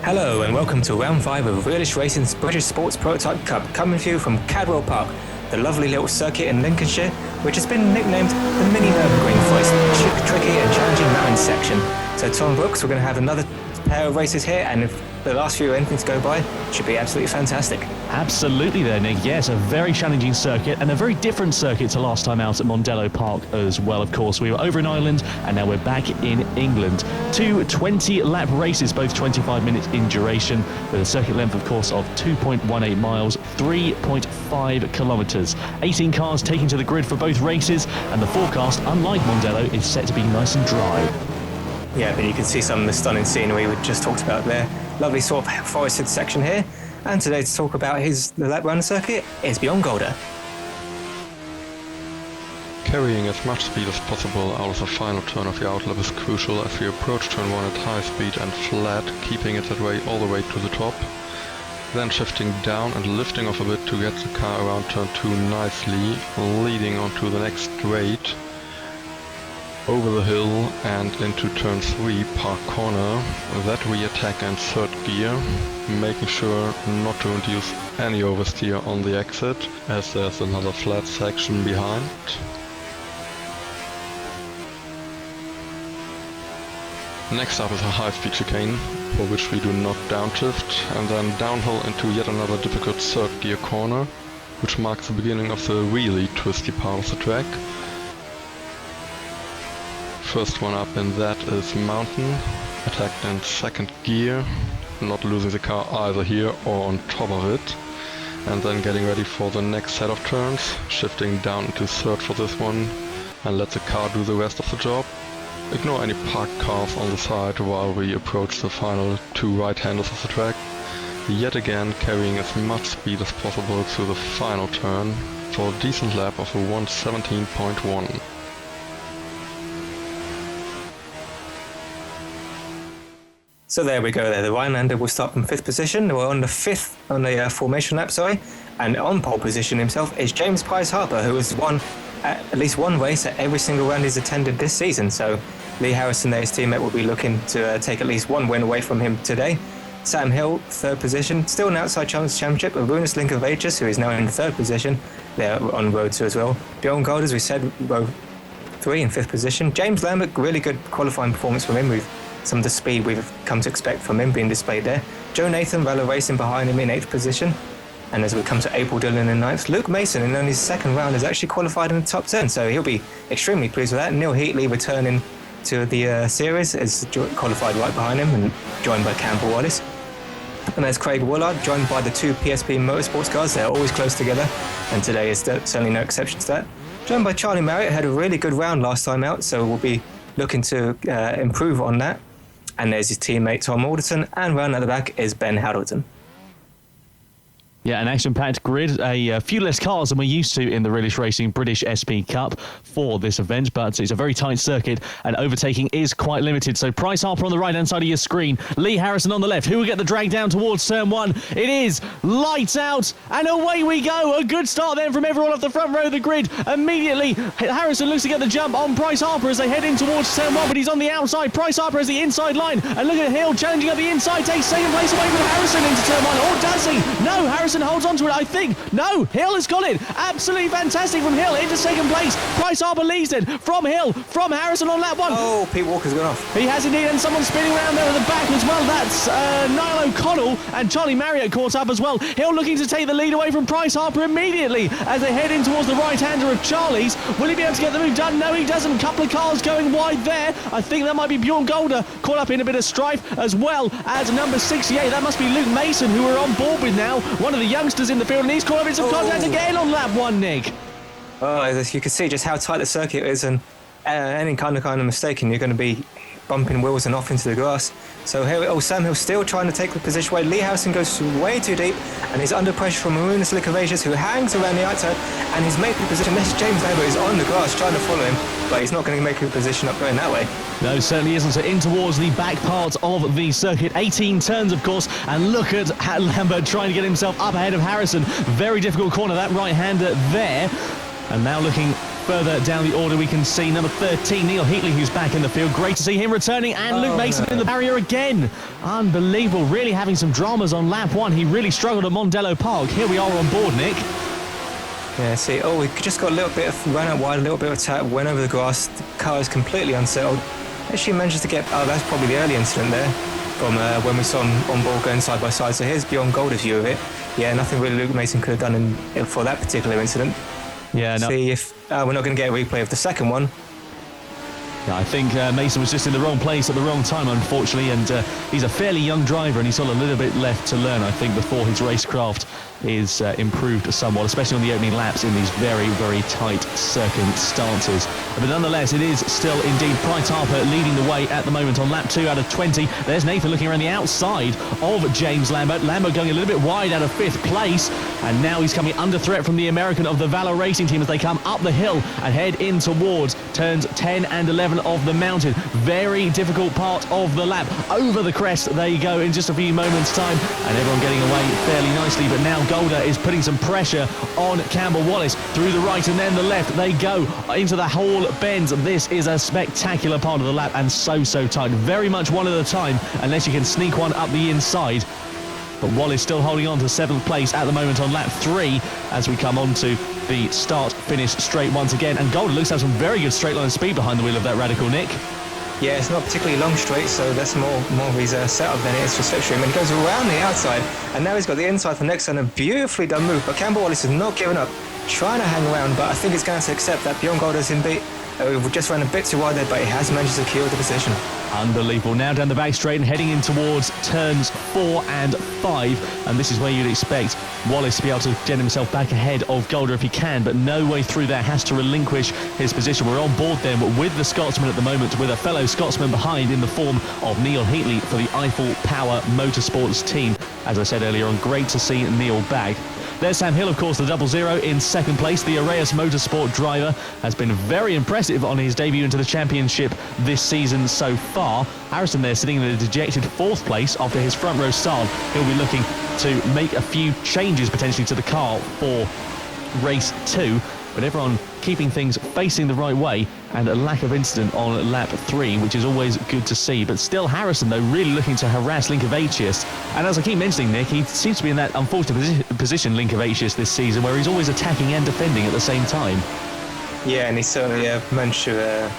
Hello and welcome to round 5 of Realish Racing's British Sports Prototype Cup, coming to you from Cadwell Park, the lovely little circuit in Lincolnshire, which has been nicknamed the Mini Nürburgring for its tricky and challenging mountain section. So Tom Brooks, we're going to have another pair of races here, and if the last few anything to go by, it should be absolutely fantastic. Absolutely there, Nick. Yes, a very challenging circuit and a very different circuit to last time out at Mondello Park as well, of course. We were over in Ireland and now we're back in England. Two 20-lap races, both 25 minutes in duration, with a circuit length, of course, of 2.18 miles, 3.5 kilometres. 18 cars taking to the grid for both races, and the forecast, unlike Mondello, is set to be nice and dry. Yeah, but you can see some of the stunning scenery we just talked about there. Lovely sort of forested section here. And today to talk about the lap round circuit is Bjorn Golder. Carrying as much speed as possible out of the final turn of the outlap is crucial as we approach turn 1 at high speed and flat, keeping it that way all the way to the top. Then shifting down and lifting off a bit to get the car around turn 2 nicely, leading onto the next straight, over the hill and into turn 3, Park Corner. That we attack in third gear, making sure not to induce any oversteer on the exit, as there's another flat section behind. Next up is a high-speed chicane, for which we do not downshift, and then downhill into yet another difficult third gear corner, which marks the beginning of the really twisty part of the track. First one up in that is Mountain, attacked in second gear, not losing the car either here or on top of it, and then getting ready for the next set of turns, shifting down into third for this one, and let the car do the rest of the job. Ignore any parked cars on the side while we approach the final two right-handers of the track, yet again carrying as much speed as possible to the final turn for a decent lap of a 1:17.1. So there we go there, the Rhinelander will start from 5th position. We're on the 5th on the formation lap, and on pole position himself is James Price-Harper, who has won at least one race at every single round he's attended this season. So Lee Harrison, his teammate, will be looking to take at least one win away from him today. Sam Hill, 3rd position, still an outside chance championship. Arunus Linkovacius, who is now in 3rd position, they're on road 2 as well. Bjorn Golder, as we said, row 3 in 5th position. James Lambert, really good qualifying performance from him with some of the speed we've come to expect from him being displayed there. Joe Nathan, RlyR Racing behind him in 8th position. And as we come to April Dillon in 9th, Luke Mason in only his 2nd round has actually qualified in the top 10, so he'll be extremely pleased with that. Neil Heatley returning to the series is qualified right behind him and joined by Campbell Wallace. And there's Craig Woolard, joined by the 2 PSP Motorsports cars. They're always close together, and today is certainly no exception to that. Joined by Charlie Marriott, had a really good round last time out, so we'll be looking to improve on that. And there's his teammate Tom Alderton, and round at the back is Ben Haddleton. Yeah, an action-packed grid, a few less cars than we're used to in the Realish Racing British SP Cup for this event, but it's a very tight circuit and overtaking is quite limited. So Price-Harper on the right-hand side of your screen, Lee Harrison on the left. Who will get the drag down towards turn 1? It is lights out, and away we go. A good start then from everyone off the front row of the grid. Immediately, Harrison looks to get the jump on Price-Harper as they head in towards turn 1, but he's on the outside. Price-Harper has the inside line, and look at Hill challenging up the inside, takes 2nd place away from Harrison into turn 1. Or does he? No, Harrison holds on to it, I think. No, Hill has got it. Absolutely fantastic from Hill into 2nd place. Price-Harper leads it from Hill, from Harrison on lap 1. Oh, Pete Walker's gone off. He has indeed, and someone's spinning around there at the back as well. That's Niall O'Connell, and Charlie Marriott caught up as well. Hill looking to take the lead away from Price-Harper immediately as they head in towards the right-hander of Charlie's. Will he be able to get the move done? No, he doesn't. A couple of cars going wide there. I think that might be Bjorn Golder caught up in a bit of strife, as well as number 68. That must be Luke Mason, who we're on board with now. One of the youngsters in the field, and he's caught up in some contact again on lap 1, Nick. Oh, you can see just how tight the circuit is, and any kind of mistake, and you're going to be bumping wheels and off into the grass. So here, Sam Hill still trying to take the position away. Lee Harrison goes way too deep, and he's under pressure from Arunus Linkovacius, who hangs around the outside, and he's making position. This James Lambert is on the grass trying to follow him, but he's not going to make a position up going that way. No, certainly isn't. So in towards the back part of the circuit. 18 turns, of course, and look at Lambert trying to get himself up ahead of Harrison. Very difficult corner, that right-hander there. And now looking further down the order, we can see number 13, Neil Heatley, who's back in the field. Great to see him returning, and Luke Mason in the barrier again. Unbelievable, really having some dramas on lap 1. He really struggled at Mondello Park. Here we are on board, Nick. Yeah, see, we just got a little bit of, ran out wide, a little bit of attack, went over the grass. The car is completely unsettled. Actually manages to get, that's probably the early incident there from when we saw him on board going side by side. So here's beyond Golder's view of it. Yeah, nothing really Luke Mason could have done for that particular incident. Yeah, no. See if we're not going to get a replay of the second one. Yeah, I think Mason was just in the wrong place at the wrong time, unfortunately, and he's a fairly young driver, and he's got a little bit left to learn, I think, before his racecraft is improved somewhat, especially on the opening laps in these very, very tight circuit stances. But nonetheless, it is still indeed Bryce Harper leading the way at the moment on lap 2 out of 20. There's Nathan looking around the outside of James Lambert. Lambert going a little bit wide out of 5th place, and now he's coming under threat from the American of the RlyR Racing team as they come up the hill and head in towards turns 10 and 11 of the mountain. Very difficult part of the lap. Over the crest they go in just a few moments' time, and everyone getting away fairly nicely. But now Golder is putting some pressure on Campbell Wallace. Through the right and then the left they go into the whole bends. This is a spectacular part of the lap, and so tight. Very much one at a time, unless you can sneak one up the inside. But Wallace still holding on to 7th place at the moment on lap 3 as we come on to the start-finish straight once again. And Golder looks to have some very good straight line speed behind the wheel of that Radical, Nick. Yeah, it's not particularly long straight, so that's more of his setup than it is for slipstream. And he goes around the outside, and now he's got the inside for next time. A beautifully done move, but Campbell Wallace is not giving up, trying to hang around, but I think he's going to accept that Bjorn Golder's in beat. We just ran a bit too wide there, but he has managed to secure the position. Unbelievable. Now down the back straight and heading in towards turns 4 and 5, and this is where you'd expect Wallace to be able to get himself back ahead of Golder if he can, but no way through there, has to relinquish his position. We're on board then with the Scotsman at the moment, with a fellow Scotsman behind in the form of Neil Heatley for the Eiffel Power Motorsports team. As I said earlier on, great to see Neil back. There's Sam Hill, of course, the 00 in 2nd place. The Arrayas Motorsport driver has been very impressive on his debut into the championship this season so far. Harrison there sitting in a dejected 4th place after his front row start. He'll be looking to make a few changes potentially to the car for race 2. But everyone keeping things facing the right way, and a lack of incident on lap 3, which is always good to see. But still Harrison, though, really looking to harass Linkovacius. And as I keep mentioning, Nick, he seems to be in that unfortunate position, Linkovacius, this season, where he's always attacking and defending at the same time. Yeah, and he's certainly managed to...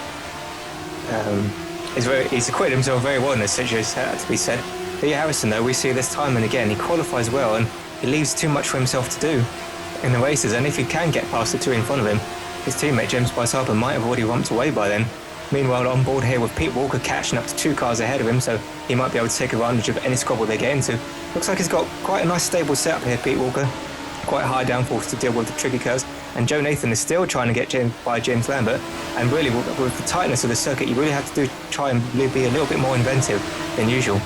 he's acquitted himself very well in this situation, to be said. But yeah, Harrison, though, we see this time and again, he qualifies well, and he leaves too much for himself to do in the races, and if he can get past the 2 in front of him, his teammate James Bryce Harper might have already romped away by then. Meanwhile, on board here with Pete Walker catching up to 2 cars ahead of him, so he might be able to take advantage of any squabble they get into. Looks like he's got quite a nice stable setup here, Pete Walker. Quite high downforce to deal with the tricky curves, and Joe Nathan is still trying to get by James Lambert, and really with the tightness of the circuit, you really have to try and be a little bit more inventive than usual.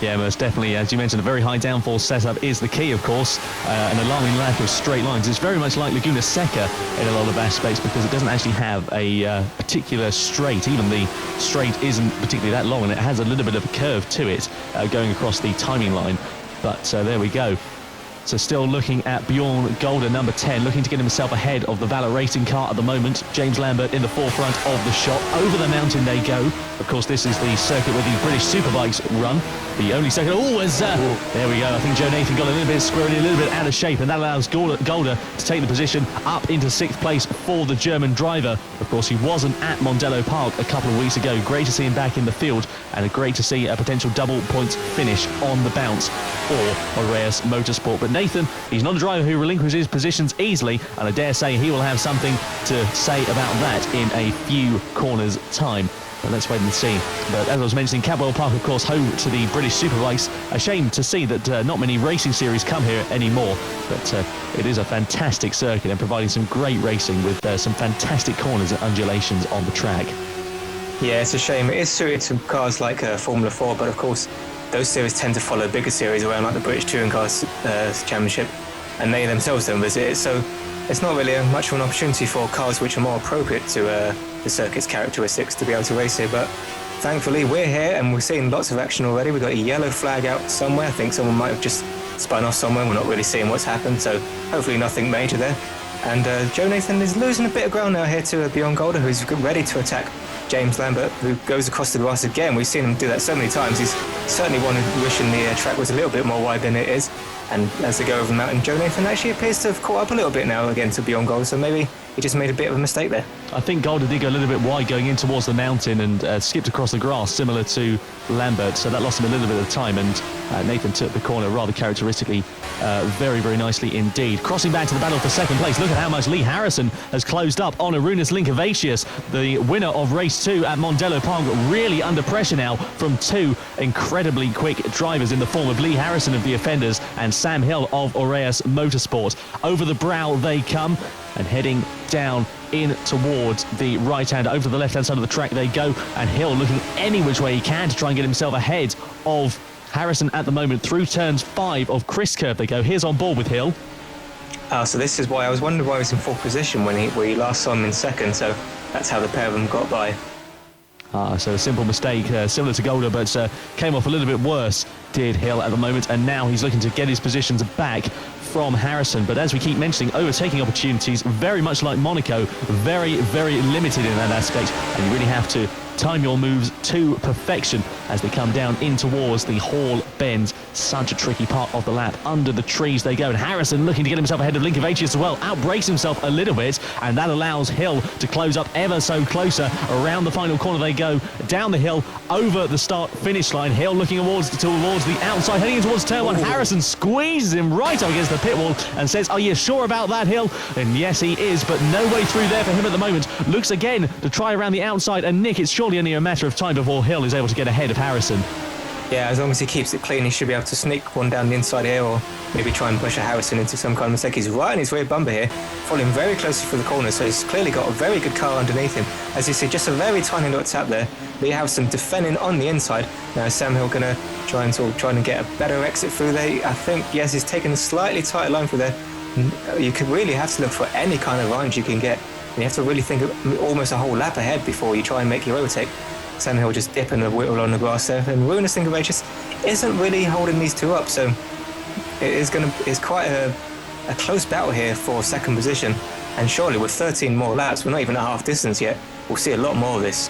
Yeah, most definitely. As you mentioned, a very high downforce setup is the key, of course. An alarming lack of straight lines. It's very much like Laguna Seca in a lot of aspects, because it doesn't actually have a particular straight. Even the straight isn't particularly that long, and it has a little bit of a curve to it going across the timing line. But there we go. So still looking at Bjorn Golder, number 10, looking to get himself ahead of the RlyR Racing car at the moment. James Lambert in the forefront of the shot. Over the mountain they go. Of course, this is the circuit where the British Superbikes run. The only circuit... there we go. I think Joe Nathan got a little bit squirrely, a little bit out of shape, and that allows Golder to take the position up into 6th place for the German driver. Of course, he wasn't at Mondello Park a couple of weeks ago. Great to see him back in the field, and great to see a potential double points finish on the bounce for Arrayas Motorsport. But Nathan, he's not a driver who relinquishes positions easily, and I dare say he will have something to say about that in a few corners' time. But let's wait and see. But as I was mentioning, Cadwell Park, of course, home to the British Superbikes. A shame to see that not many racing series come here anymore. But it is a fantastic circuit and providing some great racing with some fantastic corners and undulations on the track. Yeah, it's a shame. It is suited to cars like Formula 4, but of course, those series tend to follow bigger series around, like the British Touring Cars Championship, and they themselves don't visit it. So it's not really much of an opportunity for cars which are more appropriate to the circuit's characteristics to be able to race here. But thankfully, we're here and we're seeing lots of action already. We've got a yellow flag out somewhere. I think someone might have just spun off somewhere. We're not really seeing what's happened, so hopefully nothing major there. And Joe Nathan is losing a bit of ground now here to Beyond Golder, who's ready to attack James Lambert, who goes across the grass again. We've seen him do that so many times. He's certainly wishing the track was a little bit more wide than it is. And as they go over the mountain, Joe Nathan actually appears to have caught up a little bit now again to Beyond Golder, so maybe he just made a bit of a mistake there. I think Golder did go a little bit wide going in towards the mountain and skipped across the grass, similar to Lambert, so that lost him a little bit of time, and Nathan took the corner rather characteristically, very, very nicely indeed. Crossing back to the battle for second place, look at how much Lee Harrison has closed up on Arunas Linkovacius, the winner of race 2 at Mondello Park, really under pressure now from two incredibly quick drivers in the form of Lee Harrison of the Offenders and Sam Hill of Aureus Motorsport. Over the brow they come, and heading down in towards the right hand, over to the left hand side of the track they go, and Hill looking any which way he can to try and get himself ahead of Harrison at the moment. Through turns 5 of Chris Curve they go. Here's on board with Hill. So this is why I was wondering why he was in fourth position when we last saw him in second, so that's how the pair of them got by. So a simple mistake, similar to Golder, but came off a little bit worse, did Hill at the moment, and now he's looking to get his positions back from Harrison. But as we keep mentioning, overtaking opportunities, very much like Monaco, very, very limited in that aspect, and you really have to time your moves to perfection as they come down in towards the Hall Bend. Such a tricky part of the lap. Under the trees they go, and Harrison looking to get himself ahead of Linkovacius as well, outbrakes himself a little bit, and that allows Hill to close up ever so closer. Around the final corner they go, down the hill, over the start finish line. Hill looking towards the outside, heading in towards turn 1. Harrison squeezes him right up against the pit wall and says, "Are you sure about that, Hill?" And yes, he is, but no way through there for him at the moment. Looks again to try around the outside, and Nick, it's surely only a matter of time before Hill is able to get ahead of Harrison. Yeah, as long as he keeps it clean, he should be able to sneak one down the inside here, or maybe try and push a Harrison into some kind of mistake. He's right in his rear bumper here, following very closely for the corner, so he's clearly got a very good car underneath him. As you see, just a very tiny little tap there. Lee Harrison defending on the inside. Now Sam Hill going to try and get a better exit through there. I think, yes, he's taking a slightly tighter line through there. You could really have to look for any kind of lines you can get. You have to really think of almost a whole lap ahead before you try and make your overtake. Sam Hill just dipping the wheel on the grass there, and Arunas Linkovacius isn't really holding these two up, so it's quite a close battle here for second position. And surely with 13 more laps, we're not even at half distance yet, we'll see a lot more of this.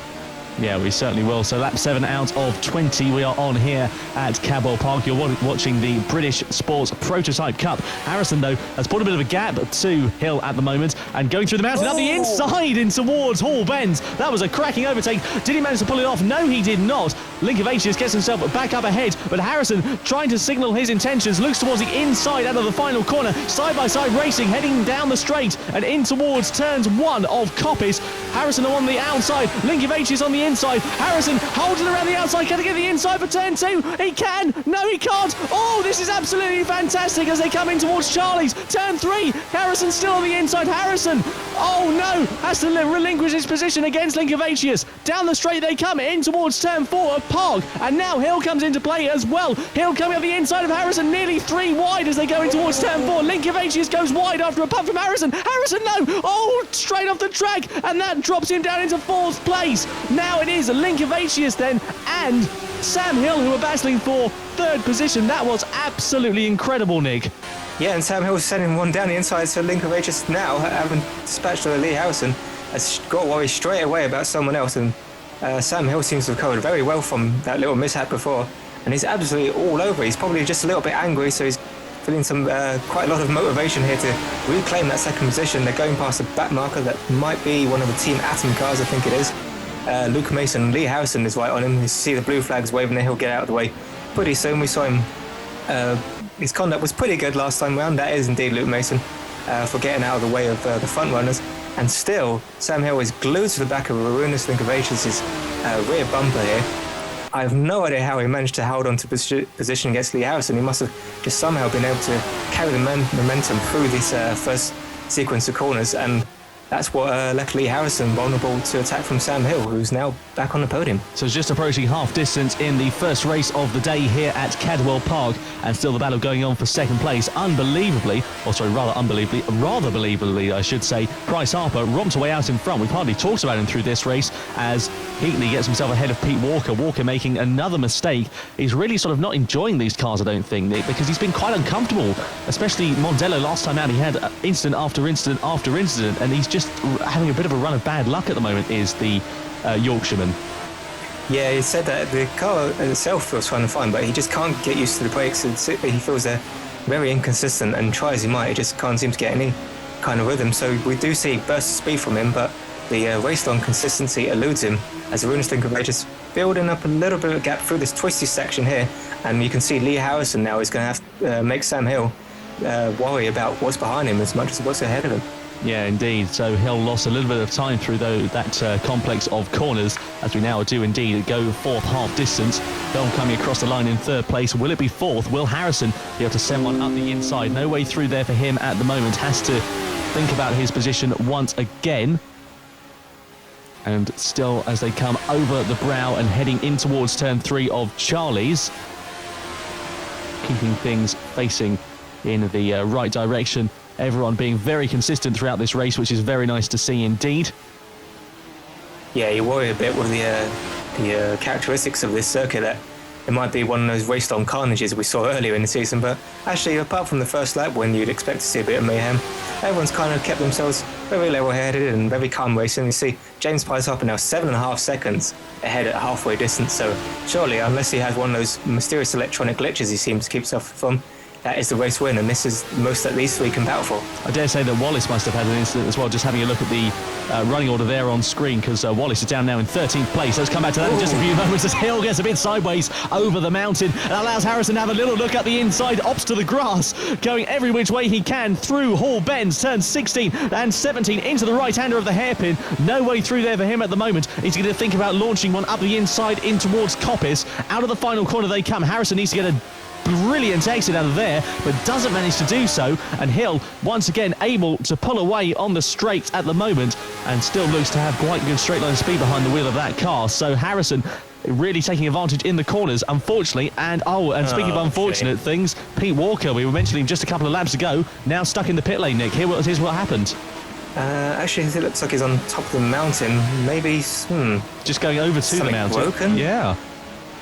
Yeah, we certainly will. So lap 7 out of 20 we are on here at Cadwell Park. You're watching the British Sports Prototype Cup. Harrison, though, has put a bit of a gap to Hill at the moment, and going through the mountain up the inside in towards Hall Bend. That was a cracking overtake. Did he manage to pull it off? No, he did not. Linkovacius gets himself back up ahead, but Harrison, trying to signal his intentions, looks towards the inside out of the final corner. Side-by-side racing, heading down the straight and in towards turns 1 of Coppice. Harrison on the outside, Linkovacius on the inside. Harrison holding around the outside. Can he get the inside for turn 2? He can. No, he can't. Oh, this is absolutely fantastic as they come in towards Charlie's. Turn 3. Harrison still on the inside. Harrison, oh no, has to relinquish his position against Linkovacius. Down the straight they come in towards turn 4 of Park. And now Hill comes into play as well. Hill coming up the inside of Harrison, nearly 3 wide as they go in towards turn 4. Linkovacius goes wide after a punt from Harrison. Harrison, no. Oh, straight off the track. And that drops him down into 4th place. Now it is Linkovacius then and Sam Hill who are battling for 3rd position. That was absolutely incredible, Nick. Yeah, and Sam Hill sending one down the inside, so Linkovacius now, having dispatched Lee Harrison, has got worried straight away about someone else, and Sam Hill seems to have recovered very well from that little mishap before, and he's absolutely all over. He's probably just a little bit angry, so he's feeling some quite a lot of motivation here to reclaim that 2nd position. They're going past a back marker that might be one of the Team Atom cars, I think it is. Luke Mason, Lee Harrison is right on him. You see the blue flags waving there, he'll get out of the way pretty soon. We saw him, his conduct was pretty good last time round. That is indeed Luke Mason for getting out of the way of the front runners. And still, Sam Hill is glued to the back of Arunas Linkovacius' rear bumper here. I have no idea how he managed to hold on to position against Lee Harrison. He must have just somehow been able to carry the momentum through this first sequence of corners, and that's what left Lee Harrison vulnerable to attack from Sam Hill, who's now back on the podium. So it's just approaching half distance in the first race of the day here at Cadwell Park, and still the battle going on for second place. Rather believably, I should say, Bryce Harper romped away out in front. We've hardly talked about him through this race as Heatley gets himself ahead of Pete Walker. Walker making another mistake. He's really sort of not enjoying these cars, I don't think, Nick, because he's been quite uncomfortable, especially Mondello last time out. He had incident after incident after incident, and he's just having a bit of a run of bad luck at the moment, is the Yorkshireman. Yeah, he said that the car itself feels fine, but he just can't get used to the brakes. He feels they're very inconsistent, and try as he might, he just can't seem to get any kind of rhythm. So we do see bursts of speed from him, but the race-long consistency eludes him as the Runes Lincoln is building up a little bit of a gap through this twisty section here, and you can see Lee Harrison now is going to have to make Sam Hill worry about what's behind him as much as what's ahead of him. Yeah, indeed. So Hill lost a little bit of time through that complex of corners, as we now do indeed go fourth half distance. Hill coming across the line in third place. Will it be fourth? Will Harrison be able to send one up the inside? No way through there for him at the moment. Has to think about his position once again. And still, as they come over the brow and heading in towards turn 3 of Charlie's, keeping things facing in the right direction. Everyone being very consistent throughout this race, which is very nice to see indeed. Yeah, you worry a bit with the characteristics of this circuit that it might be one of those race-long carnages we saw earlier in the season, but actually, apart from the first lap when you'd expect to see a bit of mayhem, everyone's kind of kept themselves very level-headed and very calm racing. You see James Price Harper now 7.5 seconds ahead at halfway distance, so surely, unless he has one of those mysterious electronic glitches he seems to keep suffering from, that is the race win, and this is the most that these three can battle for. I dare say that Wallace must have had an incident as well, just having a look at the running order there on screen, because Wallace is down now in 13th place. Let's come back to that in just a few moments as Hill gets a bit sideways over the mountain and allows Harrison to have a little look at the inside, opts to the grass, going every which way he can through Hall Bends, turns 16 and 17 into the right-hander of the hairpin. No way through there for him at the moment. He's going to think about launching one up the inside in towards Coppice. Out of the final corner they come. Harrison needs to get a brilliant exit out of there, but doesn't manage to do so, and Hill once again able to pull away on the straight at the moment, and still looks to have quite good straight line speed behind the wheel of that car. So Harrison really taking advantage in the corners, unfortunately, and speaking of unfortunate things, Pete Walker, we were mentioning him just a couple of laps ago, now stuck in the pit lane. Nick, here's what happened. Actually, it looks like he's on top of the mountain. Maybe just going over to the mountain. Broken? Yeah.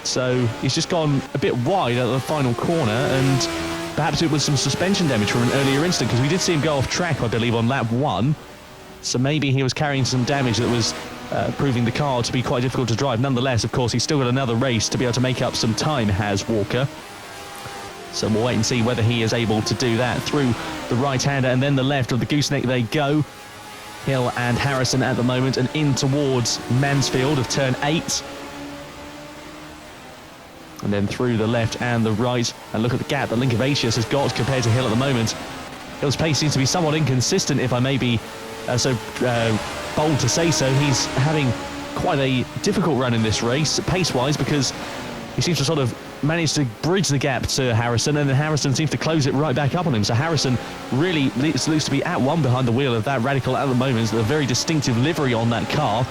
So he's just gone a bit wide at the final corner, and perhaps it was some suspension damage from an earlier incident, because we did see him go off track, I believe, on lap 1. So maybe he was carrying some damage that was proving the car to be quite difficult to drive. Nonetheless, of course, he's still got another race to be able to make up some time, has Walker. So we'll wait and see whether he is able to do that through the right-hander and then the left of the gooseneck they go. Hill and Harrison at the moment, and in towards Mansfield of turn 8. And then through the left and the right, and look at the gap that Lincolnshire has got compared to Hill at the moment. Hill's pace seems to be somewhat inconsistent, if I may be so bold to say so. He's having quite a difficult run in this race, pace-wise, because he seems to sort of manage to bridge the gap to Harrison, and then Harrison seems to close it right back up on him. So Harrison really looks to be at one behind the wheel of that Radical at the moment. It's a very distinctive livery on that car.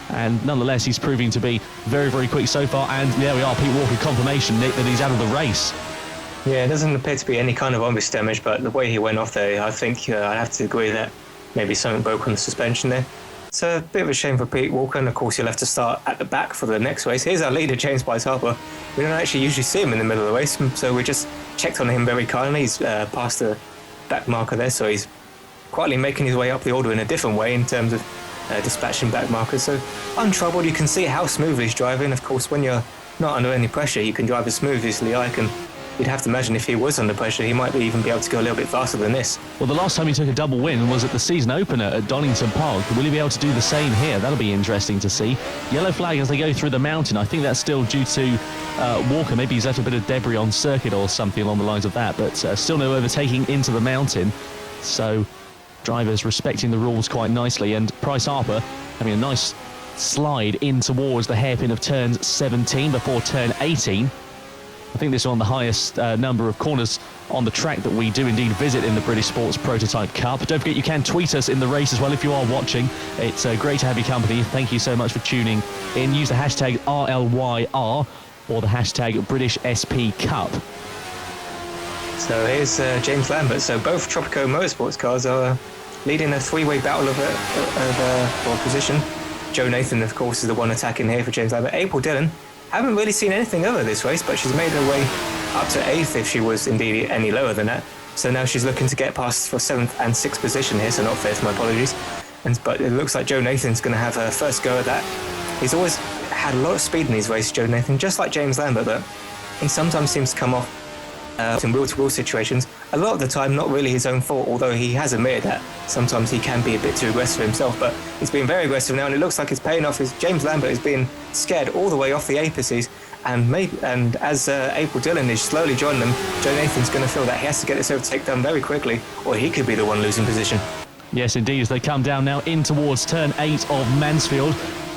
And nonetheless, he's proving to be very, very quick so far. And there we are, Pete Walker confirmation, Nick, that he's out of the race. Yeah, it doesn't appear to be any kind of obvious damage, but the way he went off there, I think I'd have to agree that maybe something broke on the suspension there. It's a bit of a shame for Pete Walker, and of course he'll have to start at the back for the next race. Here's our leader, James Price Harper. We don't actually usually see him in the middle of the race, so we just checked on him very kindly. He's past the back marker there, so he's quietly making his way up the order in a different way in terms of dispatching back markers. So untroubled, you can see how smoothly he's driving. Of course, when you're not under any pressure, you can drive as smoothly as RlyR can. You'd have to imagine if he was under pressure, he might even be able to go a little bit faster than this. Well, the last time he took a double win was at the season opener at Donington Park. Will he be able to do the same here? That'll be interesting to see. Yellow flag as they go through the mountain. I think that's still due to Walker. Maybe he's left a bit of debris on circuit or something along the lines of that, but still no overtaking into the mountain. So drivers respecting the rules quite nicely, and Price Harper having a nice slide in towards the hairpin of turn 17 before turn 18. I think this is one of the highest number of corners on the track that we do indeed visit in the British Sports Prototype Cup. Don't forget you can tweet us in the race as well if you are watching. It's great to have your company. Thank you so much for tuning in. Use the hashtag RlyR or the hashtag British SP Cup. So here's James Lambert. So both Tropico Motorsports cars are leading a three-way battle of position. Joe Nathan, of course, is the one attacking here for James Lambert. April Dillon, haven't really seen anything of her this race, but she's made her way up to 8th if she was indeed any lower than that. So now she's looking to get past for 7th and 6th position here, so not 5th, my apologies. But it looks like Joe Nathan's going to have her first go at that. He's always had a lot of speed in these races, Joe Nathan, just like James Lambert, but he sometimes seems to come off in wheel-to-wheel situations. A lot of the time, not really his own fault, although he has admitted that sometimes he can be a bit too aggressive himself, but he's been very aggressive now, and it looks like it's paying off. James Lambert is being scared all the way off the apeces, and as April Dillon is slowly joining them, Joe Nathan's going to feel that he has to get this overtake done very quickly, or he could be the one losing position. Yes, indeed, as they come down now in towards turn 8 of Mansfield.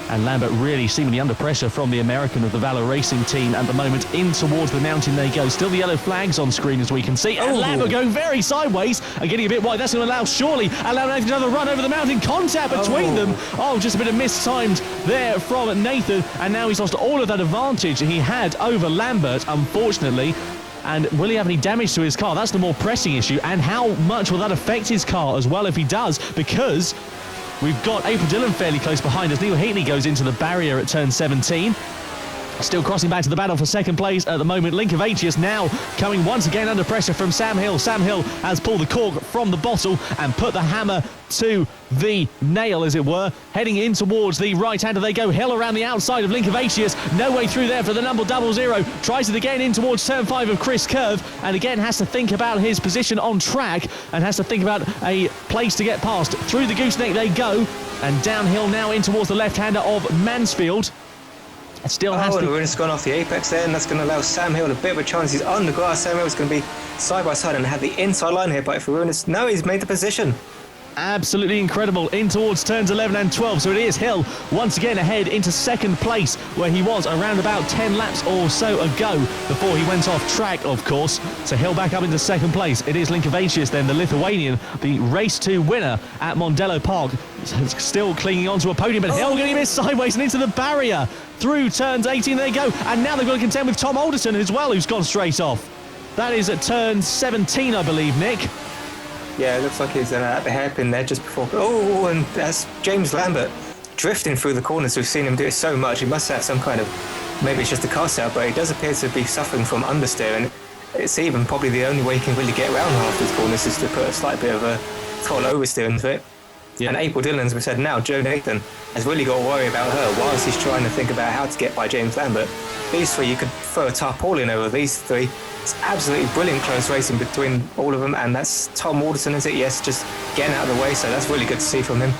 And Lambert really seemingly under pressure from the American of the RlyR Racing team at the moment. In towards the mountain they go. Still the yellow flags on screen as we can see. And Lambert going very sideways and getting a bit wide. That's going to allow Nathan another run over the mountain. Contact between them. Oh, just a bit of mistimed there from Nathan. And now he's lost all of that advantage he had over Lambert, unfortunately. And will he have any damage to his car? That's the more pressing issue. And how much will that affect his car as well if he does? Because we've got April Dillon fairly close behind us. Neil Heatley goes into the barrier at turn 17. Still crossing back to the battle for second place at the moment. Lincolnshire now coming once again under pressure from Sam Hill. Sam Hill has pulled the cork from the bottle and put the hammer to the nail, as it were. Heading in towards the right-hander they go. Hill around the outside of Lincolnshire. No way through there for the number 00. Tries it again in towards turn 5 of Chris Curve. And again has to think about his position on track and has to think about a place to get past. Through the gooseneck they go. And downhill now in towards the left-hander of Mansfield. Still has to... and we're just gone off the apex there, and that's going to allow Sam Hill a bit of a chance. He's on the grass. Sam Hill's going to be side by side and have the inside line here, but if we're in this... No, he's made the position. Absolutely incredible in towards turns 11 and 12. So it is Hill once again ahead into second place, where he was around about 10 laps or so ago before he went off track, of course. So Hill back up into second place. It is Lincolnshire then, the Lithuanian, the race 2 winner at Cadwell Park, still clinging onto a podium, but Hill getting a bit sideways and into the barrier. Through turns 18 they go, and now they've got to contend with Tom Alderton as well, who's gone straight off. That is at turn 17, I believe, Nick. Yeah, it looks like he's at the hairpin there just before... Oh, and that's James Lambert drifting through the corners. We've seen him do it so much. He must have some kind of... Maybe it's just a car setup, but he does appear to be suffering from understeer, and it's even probably the only way he can really get around half these corners is to put a slight bit of a throttle oversteer into it. Yeah. And April Dillon, as we said now, Joe Nathan has really got to worry about her whilst he's trying to think about how to get by James Lambert. These three, you could throw a tarpaulin over these three. It's absolutely brilliant close racing between all of them, and that's Tom Alderton, is it? Yes, just getting out of the way, so that's really good to see from him.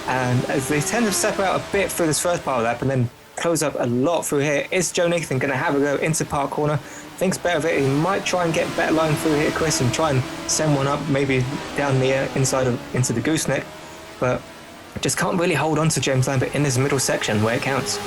And as they tend to separate out a bit through this first part of lap and then close up a lot through here, is Joe Nathan going to have a go into Park Corner? Thinks better of it. He might try and get a better line through here, Chris, and try and send one up maybe down the inside of into the gooseneck, but just can't really hold on to James Lambert in this middle section where it counts.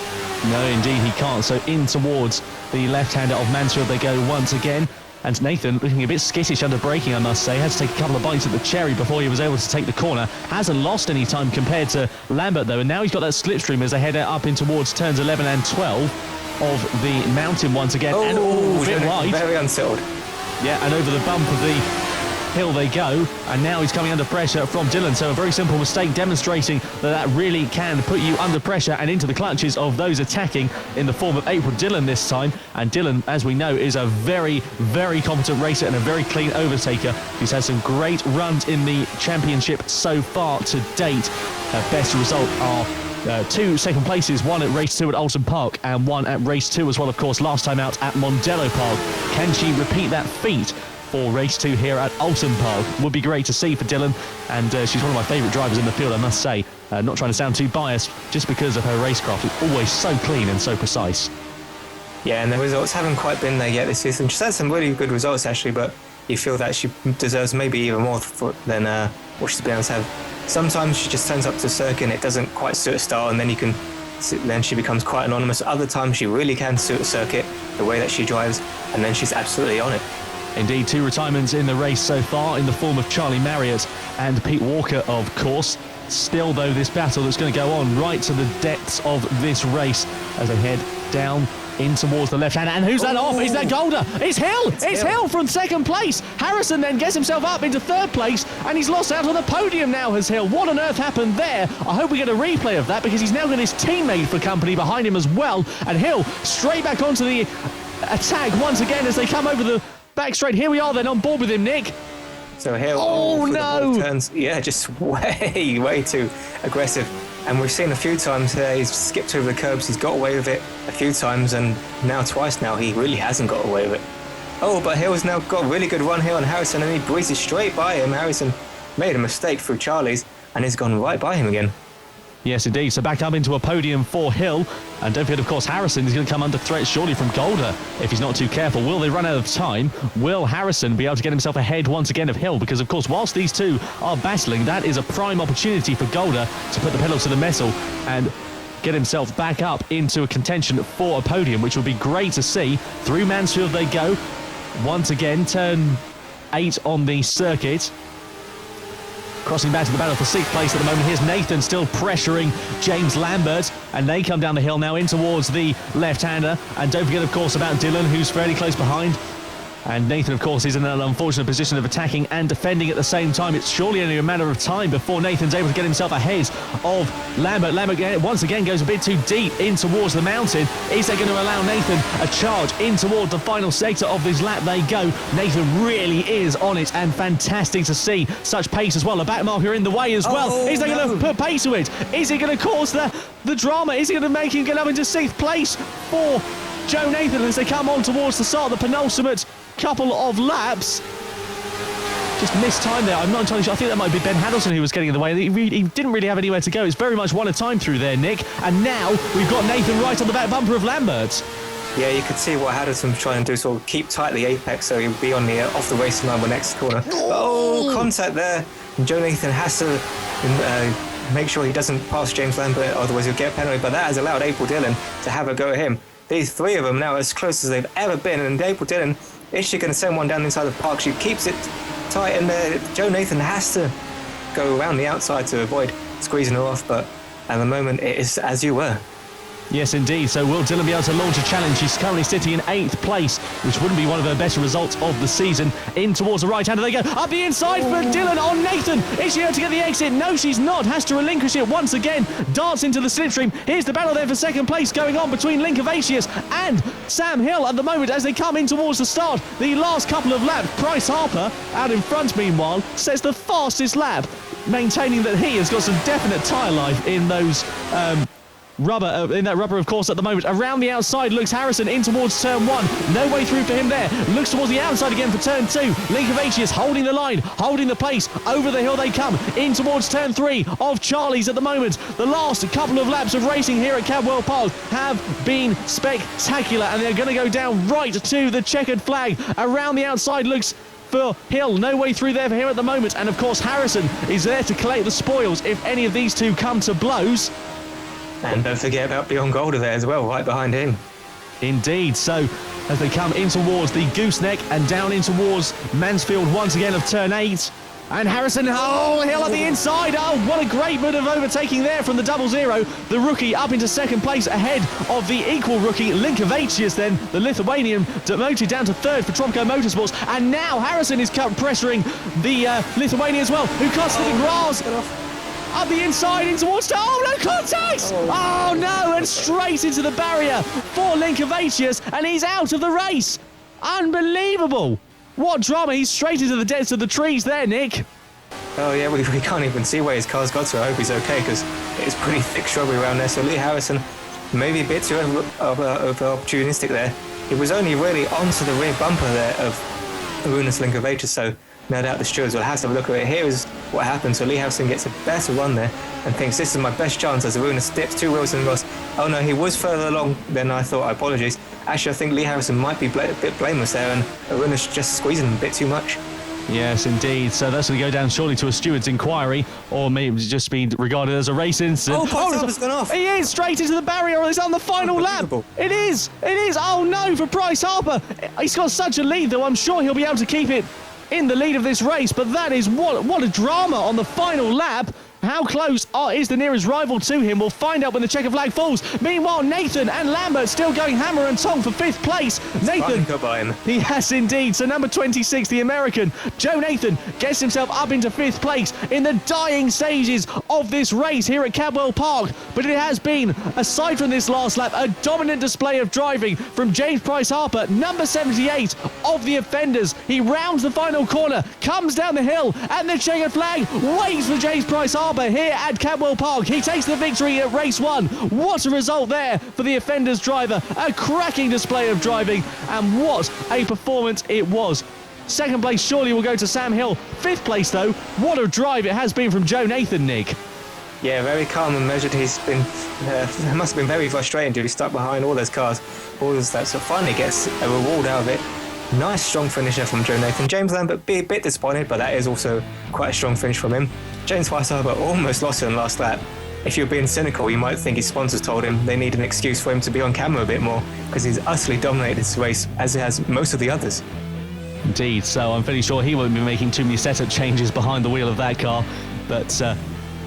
No, indeed he can't. So in towards the left-hander of Mansfield they go once again. And Nathan looking a bit skittish under braking, I must say. Had to take a couple of bites at the cherry before he was able to take the corner. Hasn't lost any time compared to Lambert, though. And now he's got that slipstream as they head up in towards turns 11 and 12 of the mountain once again. And a bit wide. Very unsettled. Yeah, and over the bump of the hill they go, and now he's coming under pressure from Dillon. So a very simple mistake, demonstrating that really can put you under pressure and into the clutches of those attacking in the form of April Dillon this time. And Dillon, as we know, is a very, very competent racer and a very clean overtaker. He's had some great runs in the championship so far to date. Her best result are 2 second places, one at race 2 at Alton Park and one at race 2 as well, of course, last time out at Cadwell Park. Can she repeat that feat for race 2 here at Alton Park? Would be great to see for Dillon, and she's one of my favourite drivers in the field, I must say. Not trying to sound too biased, just because of her racecraft. It's always so clean and so precise. Yeah, and the results haven't quite been there yet this season. She's had some really good results, actually, but you feel that she deserves maybe even more than what she's been able to have. Sometimes she just turns up to the circuit and it doesn't quite suit her style, and then you can then she becomes quite anonymous. Other times she really can suit a circuit, the way that she drives, and then she's absolutely on it. Indeed, 2 retirements in the race so far in the form of Charlie Marriott and Pete Walker, of course. Still, though, this battle that's going to go on right to the depths of this race as they head down in towards the left hand. And who's that off? Is that Golder? It's Hill! It's Hill from second place. Harrison then gets himself up into third place, and he's lost out on the podium now, has Hill. What on earth happened there? I hope we get a replay of that, because he's now got his teammate for company behind him as well. And Hill straight back onto the attack once again as they come over the back straight. Here we are then on board with him, Nick. So Hill, oh no! Turns, yeah, just way too aggressive. And we've seen a few times there, he's skipped over the curbs, he's got away with it a few times, and now twice now he really hasn't got away with it. Oh, but Hill's now got a really good run here on Harrison, and he breezes straight by him. Harrison made a mistake through Charlie's, and he's gone right by him again. Yes, indeed. So back up into a podium for Hill. And don't forget, of course, Harrison is going to come under threat surely from Golder if he's not too careful. Will they run out of time? Will Harrison be able to get himself ahead once again of Hill? Because, of course, whilst these two are battling, that is a prime opportunity for Golder to put the pedal to the metal and get himself back up into a contention for a podium, which would be great to see. Through Mansfield they go. Once again, turn 8 on the circuit. Crossing back to the battle for 6th place at the moment. Here's Nathan still pressuring James Lambert, and they come down the hill now in towards the left-hander. And don't forget, of course, about Dylan, who's fairly close behind. And Nathan, of course, is in an unfortunate position of attacking and defending at the same time. It's surely only a matter of time before Nathan's able to get himself ahead of Lambert. Lambert once again goes a bit too deep in towards the mountain. Is that going to allow Nathan a charge in toward the final sector of this lap? They go. Nathan really is on it, and fantastic to see such pace as well. A back marker in the way as well. Is they going to put pace to it? Is it going to cause the drama? Is it going to make him get up into 6th place for Joe Nathan as they come on towards the start of the penultimate couple of laps? Just missed time there. I'm not entirely sure. I think that might be Ben Haddleson who was getting in the way. He didn't really have anywhere to go. It's very much one at a time through there, Nick. And now we've got Nathan right on the back bumper of Lambert. Yeah, you could see what Haddleson was trying to do, sort of keep tight the apex so he'd be on the off the racing line the next corner. Oh, contact there. And Joe Nathan has to make sure he doesn't pass James Lambert, otherwise he'll get a penalty. But that has allowed April Dillon to have a go at him. These 3 of them now as close as they've ever been, and April Dillon, is she going to send one down inside the park? She keeps it tight, and Joe Nathan has to go around the outside to avoid squeezing her off, but at the moment it is as you were. Yes, indeed. So will Dylan be able to launch a challenge? She's currently sitting in 8th place, which wouldn't be one of her better results of the season. In towards the right-hander they go. Up the inside for Dylan on Nathan. Is she able to get the exit? No, she's not. Has to relinquish it once again. Darts into the slipstream. Here's the battle there for 2nd place going on between Lincolnshire and Sam Hill at the moment as they come in towards the start. The last couple of laps, Bryce Harper out in front, meanwhile, sets the fastest lap, maintaining that he has got some definite tyre life in those rubber, in that rubber, of course, at the moment. Around the outside looks Harrison in towards turn 1. No way through for him there. Looks towards the outside again for turn 2. Lincolnshire holding the line, holding the pace. Over the hill they come. In towards turn 3 of Charlie's at the moment. The last couple of laps of racing here at Cadwell Park have been spectacular, and they're going to go down right to the checkered flag. Around the outside looks for Hill. No way through there for him at the moment. And, of course, Harrison is there to collect the spoils if any of these two come to blows. And don't forget about Beyond Golder there as well, right behind him. Indeed. So as they come in towards the gooseneck and down in towards Mansfield once again of turn 8. And Harrison, Hill at the inside. Oh, what a great bit of overtaking there from the 00. The rookie up into 2nd place ahead of the equal rookie, Lincolnshire, then the Lithuanian, demoted down to 3rd for Tropco Motorsports. And now Harrison is pressuring the Lithuanian as well, who cuts to the grass. Up the inside in towards... Oh, no contact! Oh, no, and straight into the barrier for Lincolnshire, and he's out of the race. Unbelievable. What drama. He's straight into the depths of the trees there, Nick. Oh, yeah, we can't even see where his car's got to. I hope he's okay, because it's pretty thick shrubbery around there. So Lee Harrison, maybe a bit too over opportunistic there. It was only really onto the rear bumper there of Arunas Lincolnshire, so no doubt the stewards will have to have a look at it. Here is what happens. So Lee Harrison gets a better run there and thinks this is my best chance as Arunas dips 2 wheels and goes, oh no, he was further along than I thought. Apologies. Actually, I think Lee Harrison might be a bit blameless there, and Arunas just squeezing him a bit too much. Yes, indeed. So that's going to go down surely to a steward's inquiry, or maybe just be regarded as a race incident. Oh, Price Harper's gone off. He is straight into the barrier. It's on the final lap. It is. It is. Oh no, for Price Harper. He's got such a lead, though. I'm sure he'll be able to keep it in the lead of this race. But that is what a drama on the final lap. How close is the nearest rival to him? We'll find out when the checker flag falls. Meanwhile, Nathan and Lambert still going hammer and tong for 5th place. Nathan, he has indeed. So number 26, the American, Joe Nathan, gets himself up into 5th place in the dying stages of this race here at Cadwell Park. But it has been, aside from this last lap, a dominant display of driving from James Price Harper, number 78 of the offenders. He rounds the final corner, comes down the hill, and the checkered flag waits for James Price Harper here at Cadwell Park. He takes the victory at race 1. What a result there for the offenders driver. A cracking display of driving, and what a performance it was. 2nd place surely will go to Sam Hill. 5th place though, what a drive it has been from Joe Nathan, Nick. Yeah, very calm and measured. He's been, it must have been very frustrating to be stuck behind all those cars, all those that, so finally gets a reward out of it. Nice strong finisher from Joe Nathan. James Lambert be a bit disappointed, but that is also quite a strong finish from him. James Price Harper almost lost it in the last lap. If you're being cynical, you might think his sponsors told him they need an excuse for him to be on camera a bit more, because he's utterly dominated this race, as it has most of the others. Indeed, so I'm fairly sure he won't be making too many setup changes behind the wheel of that car, but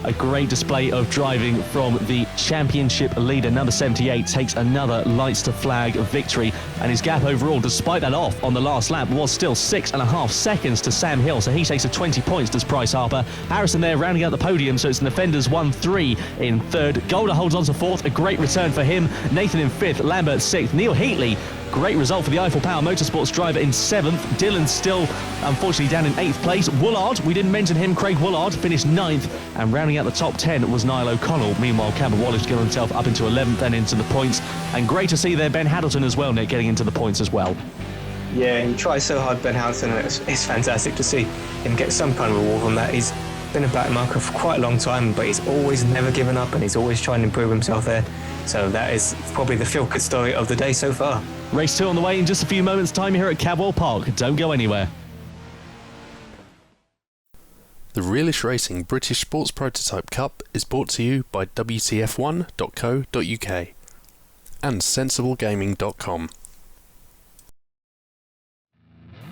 a great display of driving from the championship leader. Number 78 takes another lights to flag victory, and his gap overall, despite that off on the last lap, was still 6.5 seconds to Sam Hill, so he takes a 20 points, does Price Harper. Harrison there rounding out the podium, so it's an offenders 1-3 in 3rd. Golder holds on to 4th, a great return for him. Nathan in 5th, Lambert 6th. Neil Heatley, great result for the Eiffel Power Motorsports driver in 7th. Dylan still, unfortunately, down in 8th place. Woolard, we didn't mention him, Craig Woolard finished 9th, and rounding out the top 10 was Niall O'Connell. Meanwhile, Campbell Wallace got himself up into 11th and into the points. And great to see there Ben Haddleton as well, Nick, getting into the points as well. Yeah, he tries so hard, Ben Haddleton, and it's fantastic to see him get some kind of reward from that. He's been a back marker for quite a long time, but he's always never given up, and he's always trying to improve himself there. So that is probably the feel-good story of the day so far. Race 2 on the way in just a few moments' time here at Cadwell Park. Don't go anywhere. The Realish Racing British Sports Prototype Cup is brought to you by WTF1.co.uk and sensiblegaming.com.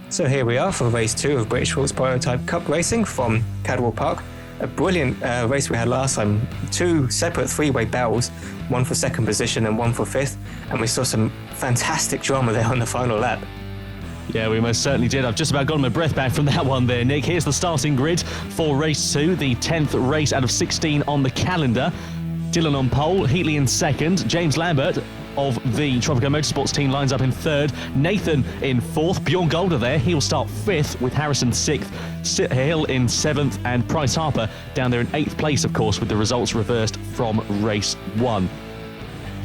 So here we are for race 2 of British Sports Prototype Cup racing from Cadwell Park. A brilliant race we had last time. 2 separate 3-way battles, one for 2nd position and one for 5th, and we saw some fantastic drama there on the final lap. Yeah, we most certainly did. I've just about gotten my breath back from that one there, Nick. Here's the starting grid for race 2, the 10th race out of 16 on the calendar. Dylan on pole, Heatley in 2nd, James Lambert of the Tropico Motorsports team lines up in 3rd, Nathan in 4th, Bjorn Golder there, he'll start 5th with Harrison 6th, Hill in 7th, and Price Harper down there in 8th place, of course, with the results reversed from race 1.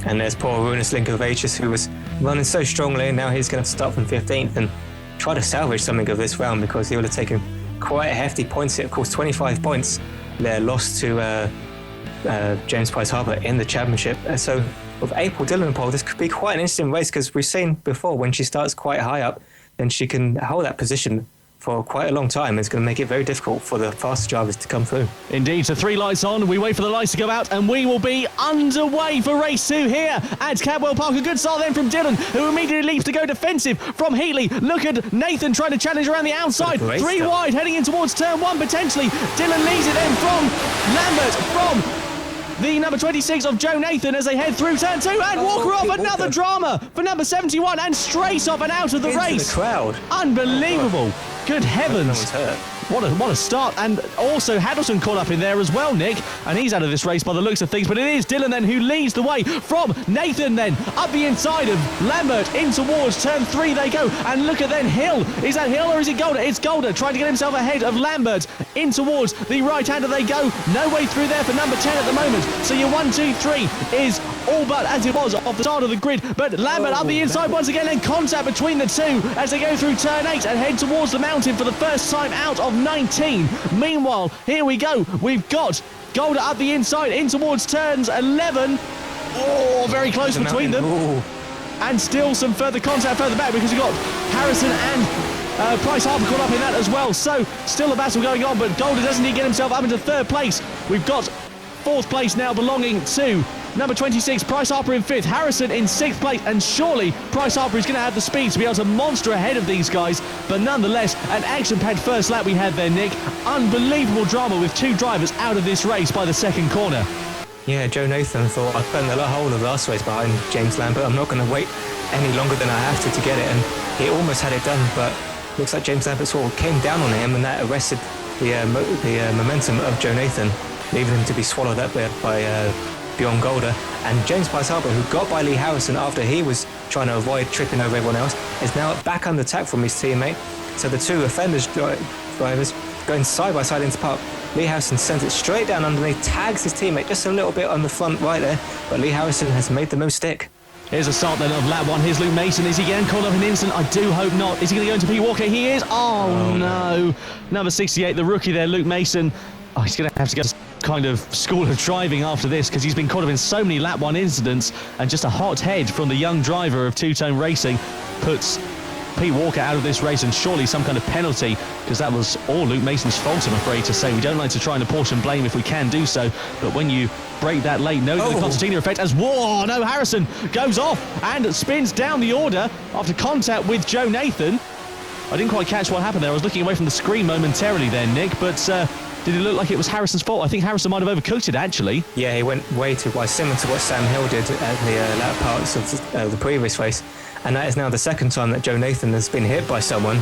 And there's poor Ruinous Lincolnshire, who was running so strongly, and now he's going to start from 15th and try to salvage something of this round, because he would have taken quite a hefty points hit. Of course, 25 points there lost to James Price Harper in the championship. So with April Dillon on pole, this could be quite an interesting race, because we've seen before when she starts quite high up, then she can hold that position for quite a long time. It's going to make it very difficult for the faster drivers to come through. Indeed, so 3 lights on, we wait for the lights to go out, and we will be underway for race 2 here at Cadwell Park. A good start then from Dylan, who immediately leaps to go defensive from Heatley. Look at Nathan trying to challenge around the outside. 3 wide, heading in towards turn 1 potentially. Dylan leads it then from Lambert, from the number 26 of Joe Nathan as they head through turn 2, and Walker off. Another drama for number 71, and straight off and out of the race. The crowd. Unbelievable. Good heavens. No one's hurt. What a start. And also Haddleton caught up in there as well, Nick, and he's out of this race by the looks of things. But it is Dylan then who leads the way from Nathan then up the inside of Lambert in towards turn 3 they go. And look at then Hill. Is that Hill or is it Golder? It's Golder trying to get himself ahead of Lambert in towards the right-hander they go. No way through there for number 10 at the moment. So your 1, 2, 3 is all but as it was off the start of the grid. But Lambert up the inside once again, and contact between the two as they go through turn 8 and head towards the mountain for the first time out of 19. Meanwhile, here we go. We've got Golder up the inside in towards turns 11. Oh, very close between them. Ooh. And still some further contact further back, because we've got Harrison and Price Harper caught up in that as well. So still a battle going on, but Golder doesn't he get himself up into third place. We've got fourth place now belonging to number 26, Price Harper in fifth, Harrison in sixth place, and surely Price Harper is going to have the speed to be able to monster ahead of these guys. But nonetheless, an action-packed first lap we had there, Nick. Unbelievable drama with two drivers out of this race by the second corner. Yeah, Joe Nathan thought, I've burned the whole of last race behind James Lambert. I'm not going to wait any longer than I have to get it. And he almost had it done, but looks like James Lambert sort of came down on him, and that arrested the momentum of Joe Nathan, leaving him to be swallowed up by Bjorn Golder. And James Price Harper, who got by Lee Harrison after he was trying to avoid tripping over everyone else, is now back under attack from his teammate. So the two offenders drivers going side by side into park. Lee Harrison sends it straight down underneath, tags his teammate just a little bit on the front right there, but Lee Harrison has made the move stick. Here's a start then of lap one. Here's Luke Mason. Is he getting caught up in an instant? I do hope not. Is he going to go into P. Walker? He is. Oh no. Number 68, the rookie there, Luke Mason. Oh, he's going to have to go to kind of school of driving after this, because he's been caught up in so many lap one incidents, and just a hot head from the young driver of Two-Tone Racing puts Pete Walker out of this race, and surely some kind of penalty, because that was all Luke Mason's fault, I'm afraid to say. We don't like to try and apportion blame if we can do so, but when you break that late, know the concertina effect as whoa, no, Harrison goes off and spins down the order after contact with Joe Nathan. I didn't quite catch what happened there. I was looking away from the screen momentarily there, Nick, but did it look like it was Harrison's fault? I think Harrison might have overcooked it, actually. Yeah, he went way too wide, similar to what Sam Hill did at the latter parts of the previous race. And that is now the second time that Joe Nathan has been hit by someone,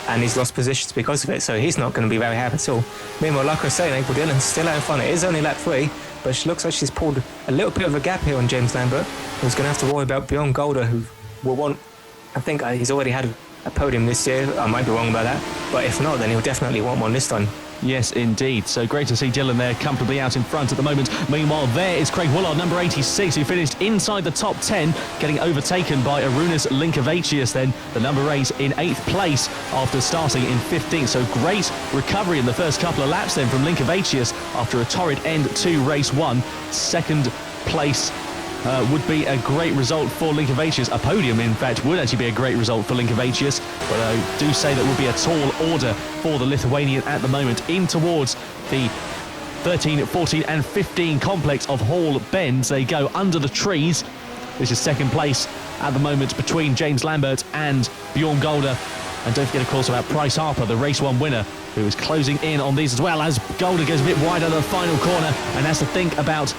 and he's lost positions because of it, so he's not going to be very happy at all. Meanwhile, like I was saying, April Dillon's still out in front. It is only lap 3, but she looks like she's pulled a little bit of a gap here on James Lambert, who's going to have to worry about Bjorn Golder, who will want, I think he's already had a podium this year. I might be wrong about that, but if not, then he'll definitely want one this time. Yes, indeed. So great to see Dillon there comfortably out in front at the moment. Meanwhile, there is Craig Woolard, number 86, who finished inside the top 10, getting overtaken by Arunas Linkevicius then, the number 8 in 8th place after starting in 15th. So great recovery in the first couple of laps then from Linkevicius after a torrid end to race 1. Second place would be a great result for Linkevicius. A podium, in fact, would actually be a great result for Linkevicius. But I do say that would be a tall order for the Lithuanian at the moment in towards the 13, 14 and 15 complex of Hall Bends. They go under the trees. This is second place at the moment between James Lambert and Bjorn Golder. And don't forget, of course, about Price Harper, the race 1 winner, who is closing in on these as well, as Golder goes a bit wide under the final corner and has to think about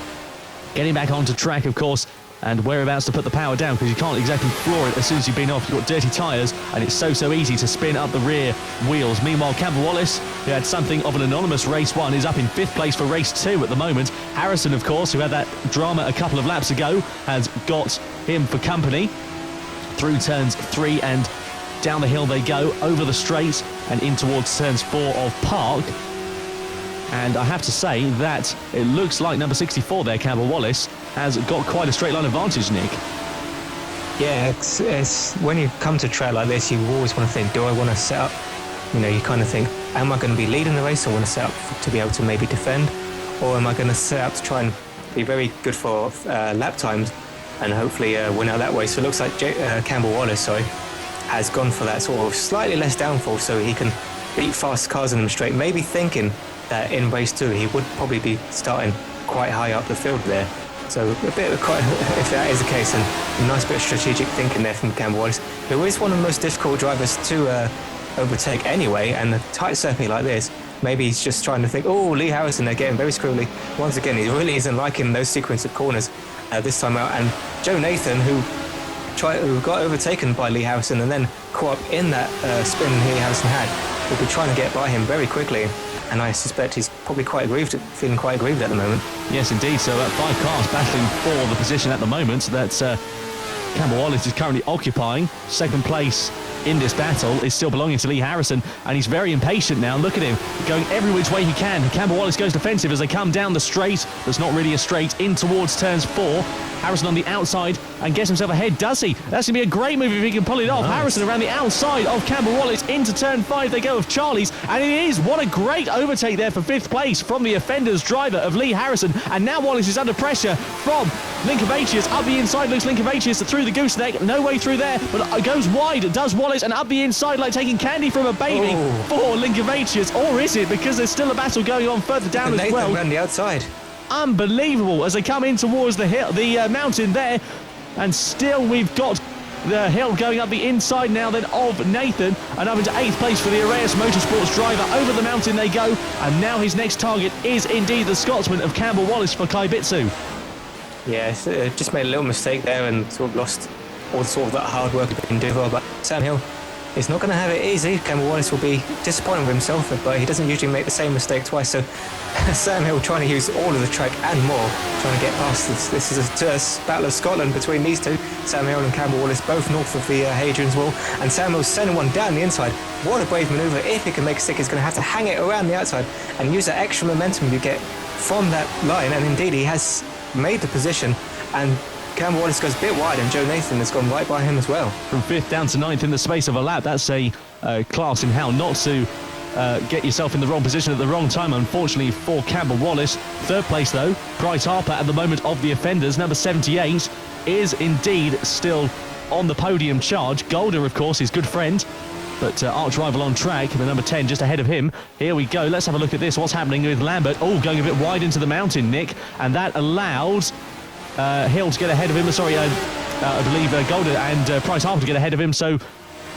getting back onto track, of course, and whereabouts to put the power down, because you can't exactly floor it as soon as you've been off. You've got dirty tyres, and it's so easy to spin up the rear wheels. Meanwhile, Campbell Wallace, who had something of an anonymous race 1, is up in 5th place for race 2 at the moment. Harrison, of course, who had that drama a couple of laps ago, has got him for company through turns 3 and down the hill they go, over the straight and in towards turns 4 of Park. And I have to say that it looks like number 64 there, Campbell Wallace, has got quite a straight line advantage, Nick. Yeah, it's when you come to a track like this, you always want to think, do I want to set up? You know, you kind of think, am I going to be leading the race? I want to set up to be able to maybe defend, or am I going to set up to try and be very good for lap times and hopefully win out that way? So it looks like Campbell Wallace, has gone for that sort of slightly less downfall, so he can beat fast cars in them straight. Maybe thinking that in race 2 he would probably be starting quite high up the field there. So a bit of if that is the case, and a nice bit of strategic thinking there from Campbell Wallace, who is one of the most difficult drivers to overtake anyway, and a tight circuit like this, maybe he's just trying to think, oh, Lee Harrison, they're getting very screwy. Once again, he really isn't liking those sequence of corners this time out. And Joe Nathan, who got overtaken by Lee Harrison and then caught up in that spin Lee Harrison had, will be trying to get by him very quickly. And I suspect he's probably feeling quite aggrieved at the moment. Yes, indeed. So 5 cars battling for the position at the moment that Campbell Wallace is currently occupying. Second place in this battle is still belonging to Lee Harrison, and he's very impatient now. Look at him, going every which way he can. Campbell Wallace goes defensive as they come down the straight. That's not really a straight, in towards turns 4. Harrison on the outside and gets himself ahead, does he? That's going to be a great move if he can pull it off. Nice. Harrison around the outside of Campbell Wallace into turn 5 they go of Charlie's, and it is, what a great overtake there for 5th place from the offender's driver of Lee Harrison. And now Wallace is under pressure from Linkevicius. Up the inside looks Linkevicius through the gooseneck, no way through there, but it goes wide. Does Wallace Wallace, and up the inside like taking candy from a baby for Lincolnshire. Or is it? Because there's still a battle going on further down as Nathan well. around the outside. Unbelievable as they come in towards the hill, the mountain there, and still we've got the hill going up the inside now then of Nathan, and up into 8th place for the Realish Motorsports driver. Over the mountain they go, and now his next target is indeed the Scotsman of Cadwell Park for Kaibitsu. Yeah, just made a little mistake there and sort of lost all sort of that hard work he's been doing. But Sam Hill is not going to have it easy. Cadwell Park will be disappointed with himself, but he doesn't usually make the same mistake twice. So Sam Hill trying to use all of the track and more, trying to get past this. This is a battle of Scotland between these two. Sam Hill and Cadwell Park, both north of the Hadrian's Wall, and Sam Hill's sending one down the inside. What a brave manoeuvre. If he can make a stick, he's going to have to hang it around the outside and use that extra momentum you get from that line. And indeed, he has made the position, and Cadwell Park goes a bit wide, and Joe Nathan has gone right by him as well. From 5th down to 9th in the space of a lap. That's a class in how not to get yourself in the wrong position at the wrong time, unfortunately, for Cadwell Park. 3rd place, though, Bryce Harper at the moment of the offenders. Number 78 is indeed still on the podium charge. Golder, of course, his good friend, but arch rival on track, the number 10 just ahead of him. Here we go. Let's have a look at this. What's happening with Lambert? Oh, going a bit wide into the mountain, Nick, and that allows Hill to get ahead of him. I believe Golder and Bryce Harper to get ahead of him. So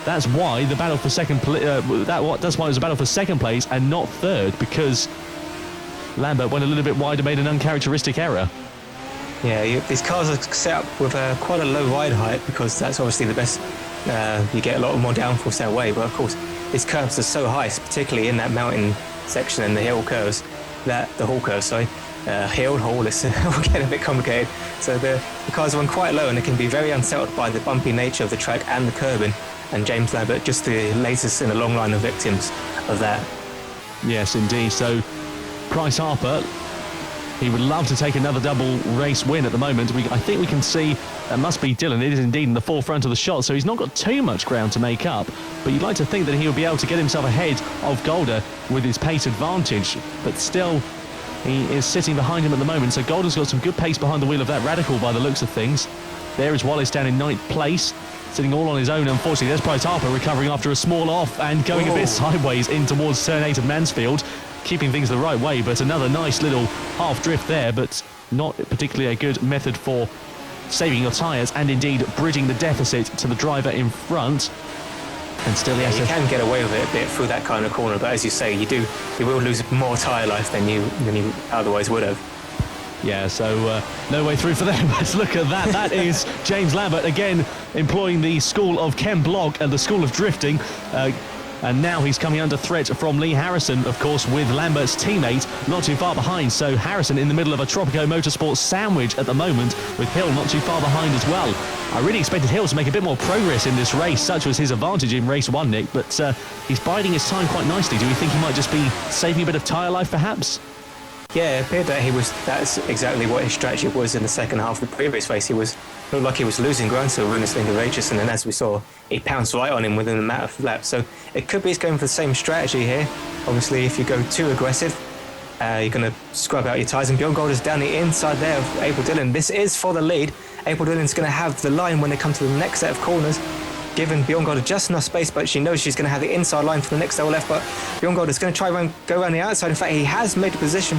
that's why the battle for second. That's why it was a battle for second place and not third, because Lambert went a little bit wide and made an uncharacteristic error. Yeah, these cars are set up with quite a low ride height, because that's obviously the best. You get a lot more downforce that way, but of course these curves are so high, particularly in that mountain section and the hill curves, the hall curves, sorry. Hall is getting a bit complicated. So the cars run quite low, and it can be very unsettled by the bumpy nature of the track and the curbing. And James Lambert, just the latest in a long line of victims of that. Yes, indeed. So Bryce Harper, he would love to take another double race win at the moment. I think we can see that must be Dylan. It is indeed in the forefront of the shot, so he's not got too much ground to make up. But you'd like to think that he will be able to get himself ahead of Golder with his pace advantage. But still, he is sitting behind him at the moment, so Golder's got some good pace behind the wheel of that Radical by the looks of things. There is Wallace down in 9th place, sitting all on his own, unfortunately. There's Bryce Harper recovering after a small off and going a bit sideways in towards turn 8 of Mansfield, keeping things the right way, but another nice little half drift there, but not particularly a good method for saving your tyres and indeed bridging the deficit to the driver in front. And still, you can get away with it a bit through that kind of corner, but as you say, you will lose more tyre life than you otherwise would have. Yeah, so no way through for them. Let's look at that. That is James Lambert again employing the school of Ken Block and the school of drifting. And now he's coming under threat from Lee Harrison, of course, with Lambert's teammate not too far behind. So Harrison in the middle of a Tropico Motorsports sandwich at the moment, with Hill not too far behind as well. I really expected Hill to make a bit more progress in this race. Such was his advantage in race 1, Nick, but he's biding his time quite nicely. Do we think he might just be saving a bit of tyre life, perhaps? Yeah, it appeared that that's exactly what his strategy was in the second half of the previous race. Looked like he was losing ground to Runas Lincolnshire, and then as we saw, he pounced right on him within a matter of laps. So it could be he's going for the same strategy here. Obviously, if you go too aggressive, you're going to scrub out your tyres, and Bjorn Golder's down the inside there of April Dillon. This is for the lead. April Dillon's going to have the line when they come to the next set of corners, giving Bjorn Golder just enough space, but she knows she's going to have the inside line for the next double left, but Bjorn Golder's going to try and go around the outside. In fact, he has made a position.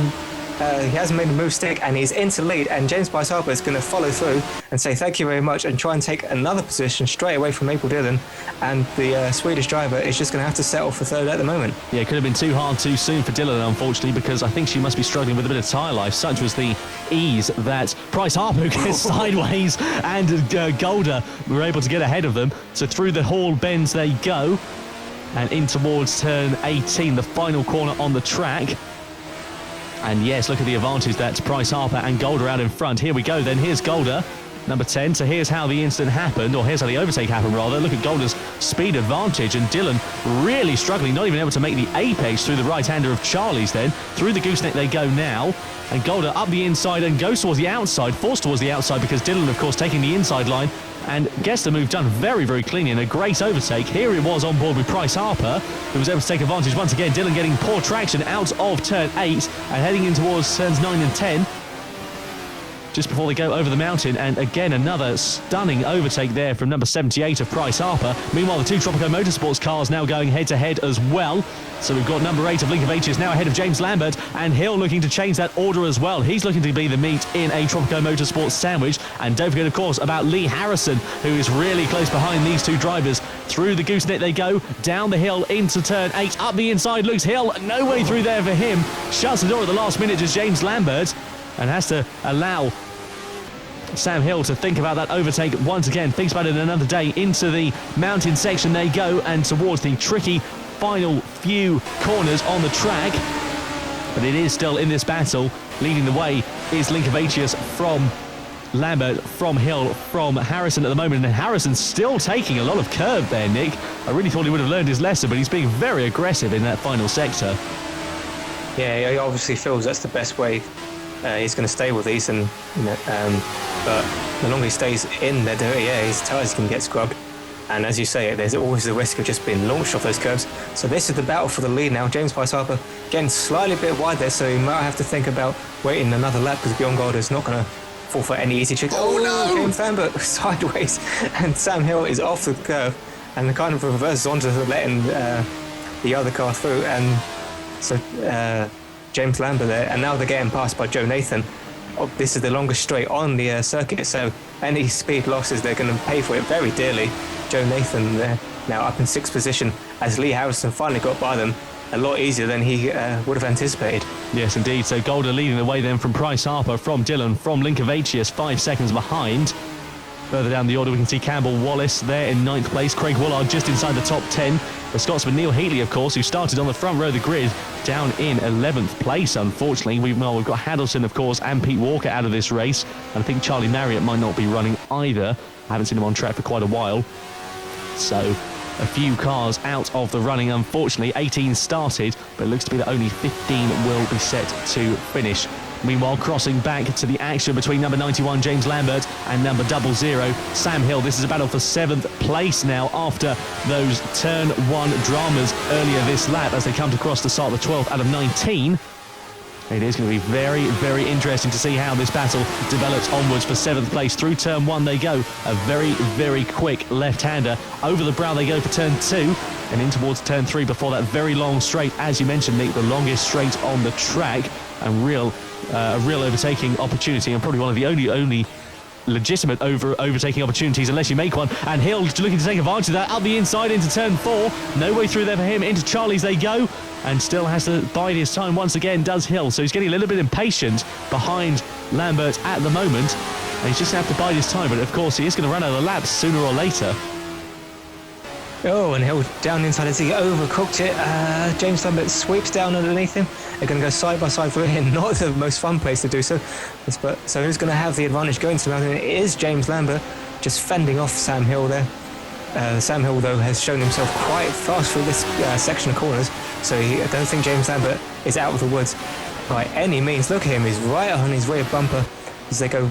He hasn't made a move stick, and he's into lead, and James Bryce Harper is going to follow through and say thank you very much and try and take another position straight away from April Dillon, and the Swedish driver is just going to have to settle for third at the moment. Yeah, it could have been too hard too soon for Dillon, unfortunately, because I think she must be struggling with a bit of tyre life. Such was the ease that Bryce Harper gets sideways, and Golder were able to get ahead of them. So through the hall bends they go, and in towards turn 18, the final corner on the track. And yes, look at the advantage that Bryce Harper and Golder out in front. Here we go then. Here's Golder, number 10. So here's how the incident happened, or here's how the overtake happened, rather. Look at Golder's speed advantage, and Dillon really struggling, not even able to make the apex through the right-hander of Charlie's then. Through the gooseneck they go now. And Golder up the inside and goes towards the outside, forced towards the outside because Dillon, of course, taking the inside line, and gets the move done very, very cleanly, and a great overtake. Here it was on board with Bryce Harper, who was able to take advantage once again. Dillon getting poor traction out of turn 8 and heading in towards turns 9 and 10. just before they go over the mountain, and again another stunning overtake there from number 78 of Price Harper. Meanwhile, the two Tropico Motorsports cars now going head-to-head as well. So we've got number 8 of Lincolnshire now ahead of James Lambert, and Hill looking to change that order as well. He's looking to be the meat in a Tropico Motorsports sandwich. And don't forget, of course, about Lee Harrison, who is really close behind these two drivers. Through the gooseneck they go, down the hill into turn 8, up the inside. Luke's Hill, no way through there for him. Shuts the door at the last minute to James Lambert, and has to allow Sam Hill to think about that overtake once again. Thinks about it another day. Into the mountain section they go, and towards the tricky final few corners on the track. But it is still in this battle. Leading the way is Lincolnshire from Lambert, from Hill, from Harrison at the moment. And Harrison's still taking a lot of curb there, Nick. I really thought he would have learned his lesson, but he's being very aggressive in that final sector. Yeah, he obviously feels that's the best way he's going to stay with these, and but the longer he stays in there, his tyres can get scrubbed. And as you say, there's always the risk of just being launched off those curves. So this is the battle for the lead now. James Price Harper getting slightly a bit wide there, so he might have to think about waiting another lap, because Bjorn Gold is not going to fall for any easy tricks. Oh no! James Lambert sideways, and Sam Hill is off the curve, and kind of reverses onto letting the other car through. And so James Lambert there, and now they're getting passed by Joe Nathan. This is the longest straight on the circuit, so any speed losses, they're going to pay for it very dearly. Joe Nathan there now up in 6th position, as Lee Harrison finally got by them a lot easier than he would have anticipated. Yes, indeed. So Golder leading the way then from Price Harper, from Dillon, from Lincolnshire, 5 seconds behind. Further down the order, we can see Campbell Wallace there in 9th place. Craig Woolard just inside the top 10. The Scotsman Neil Heatley, of course, who started on the front row of the grid, down in 11th place, unfortunately. We've got Haddleson, of course, and Pete Walker out of this race. And I think Charlie Marriott might not be running either. I haven't seen him on track for quite a while. So a few cars out of the running, unfortunately. 18 started, but it looks to be that only 15 will be set to finish. Meanwhile, crossing back to the action between number 91, James Lambert, and number 00, Sam Hill. This is a battle for 7th place now after those turn 1 dramas earlier this lap as they come to cross the start of the 12th out of 19. It is going to be very, very interesting to see how this battle develops onwards for 7th place. Through turn 1 they go. A very, very quick left-hander. Over the brow they go for turn 2 and in towards turn 3 before that very long straight. As you mentioned, Nick, the longest straight on the track, and a real overtaking opportunity, and probably one of the only legitimate overtaking opportunities unless you make one. And Hill looking to take advantage of that up the inside into turn 4. No way through there for him. Into Charlie's they go, and still has to bide his time once again, does Hill. So he's getting a little bit impatient behind Lambert at the moment, and he's just going to have to bide his time. But of course he is going to run out of laps sooner or later. Oh, and Hill down inside as he overcooked it. James Lambert sweeps down underneath him. They're going to go side by side through here. Not the most fun place to do so. So who's going to have the advantage going to the mountain? It is James Lambert, just fending off Sam Hill there. Sam Hill, though, has shown himself quite fast through this section of corners. So I don't think James Lambert is out of the woods by any means. Look at him, he's right on his rear bumper as they go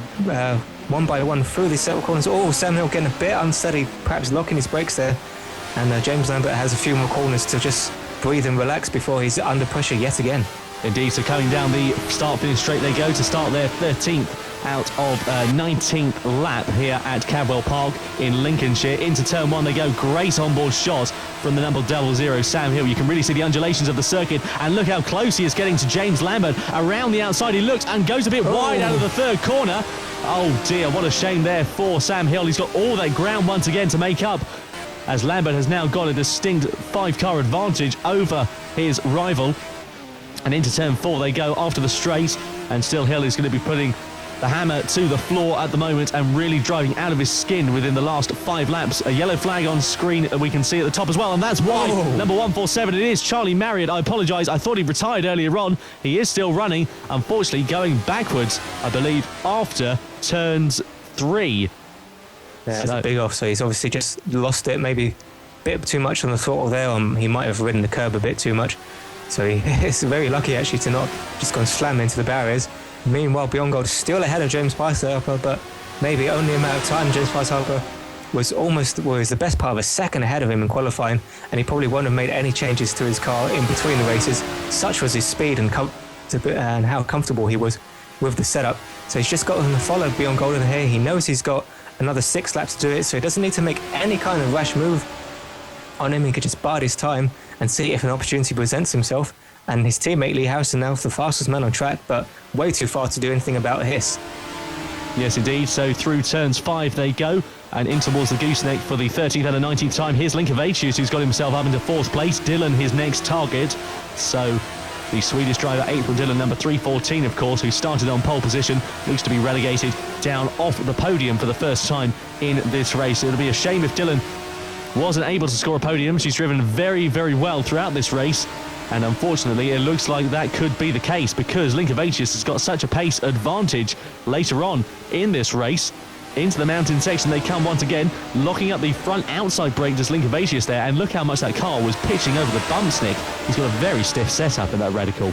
one by one through these set of corners. Oh, Sam Hill getting a bit unsteady, perhaps locking his brakes there. And James Lambert has a few more corners to just breathe and relax before he's under pressure yet again. Indeed, so coming down the start-finish straight they go to start their 13th out of 19th lap here at Cadwell Park in Lincolnshire. Into turn 1 they go. Great onboard shot from the number 00, Sam Hill. You can really see the undulations of the circuit, and look how close he is getting to James Lambert. Around the outside he looks and goes a bit wide out of the third corner. Oh dear, what a shame there for Sam Hill. He's got all that ground once again to make up, as Lambert has now got a distinct 5-car advantage over his rival. And into turn 4 they go after the straight, and still Hill is going to be putting the hammer to the floor at the moment and really driving out of his skin within the last 5 laps. A yellow flag on screen that we can see at the top as well, and that's why number 147, it is Charlie Marriott. I apologise, I thought he retired earlier on. He is still running, unfortunately going backwards, I believe, after turns 3. Yeah, that's a big off, so he's obviously just lost it, maybe a bit too much on the throttle there. He might have ridden the curb a bit too much. So he's very lucky actually to not just gone slam into the barriers. Meanwhile, Bjorn Gold is still ahead of James Price Harper, but maybe only a matter of time. James Price Harper was the best part of a second ahead of him in qualifying, and he probably won't have made any changes to his car in between the races. Such was his speed and how comfortable he was with the setup. So he's just got to follow Beyond Golden here. He knows he's got another 6 laps to do it, so he doesn't need to make any kind of rash move on him. He could just bide his time and see if an opportunity presents himself. And his teammate Lee Harrison now the fastest man on track, but way too far to do anything about a hiss. Yes, indeed. So through turns 5 they go, and in towards the gooseneck for the 13th and the 19th time. Here's Linkovacius, who's got himself up into 4th place. Dylan, his next target. So the Swedish driver, April Dylan, number 314, of course, who started on pole position, looks to be relegated down off the podium for the first time in this race. It'll be a shame if Dylan wasn't able to score a podium. She's driven very, very well throughout this race. And unfortunately, it looks like that could be the case because Linkovacius has got such a pace advantage later on in this race. Into the mountain section they come once again, locking up the front outside brake does Linkovacius there. And look how much that car was pitching over the bumps, Nick. He's got a very stiff setup in that Radical.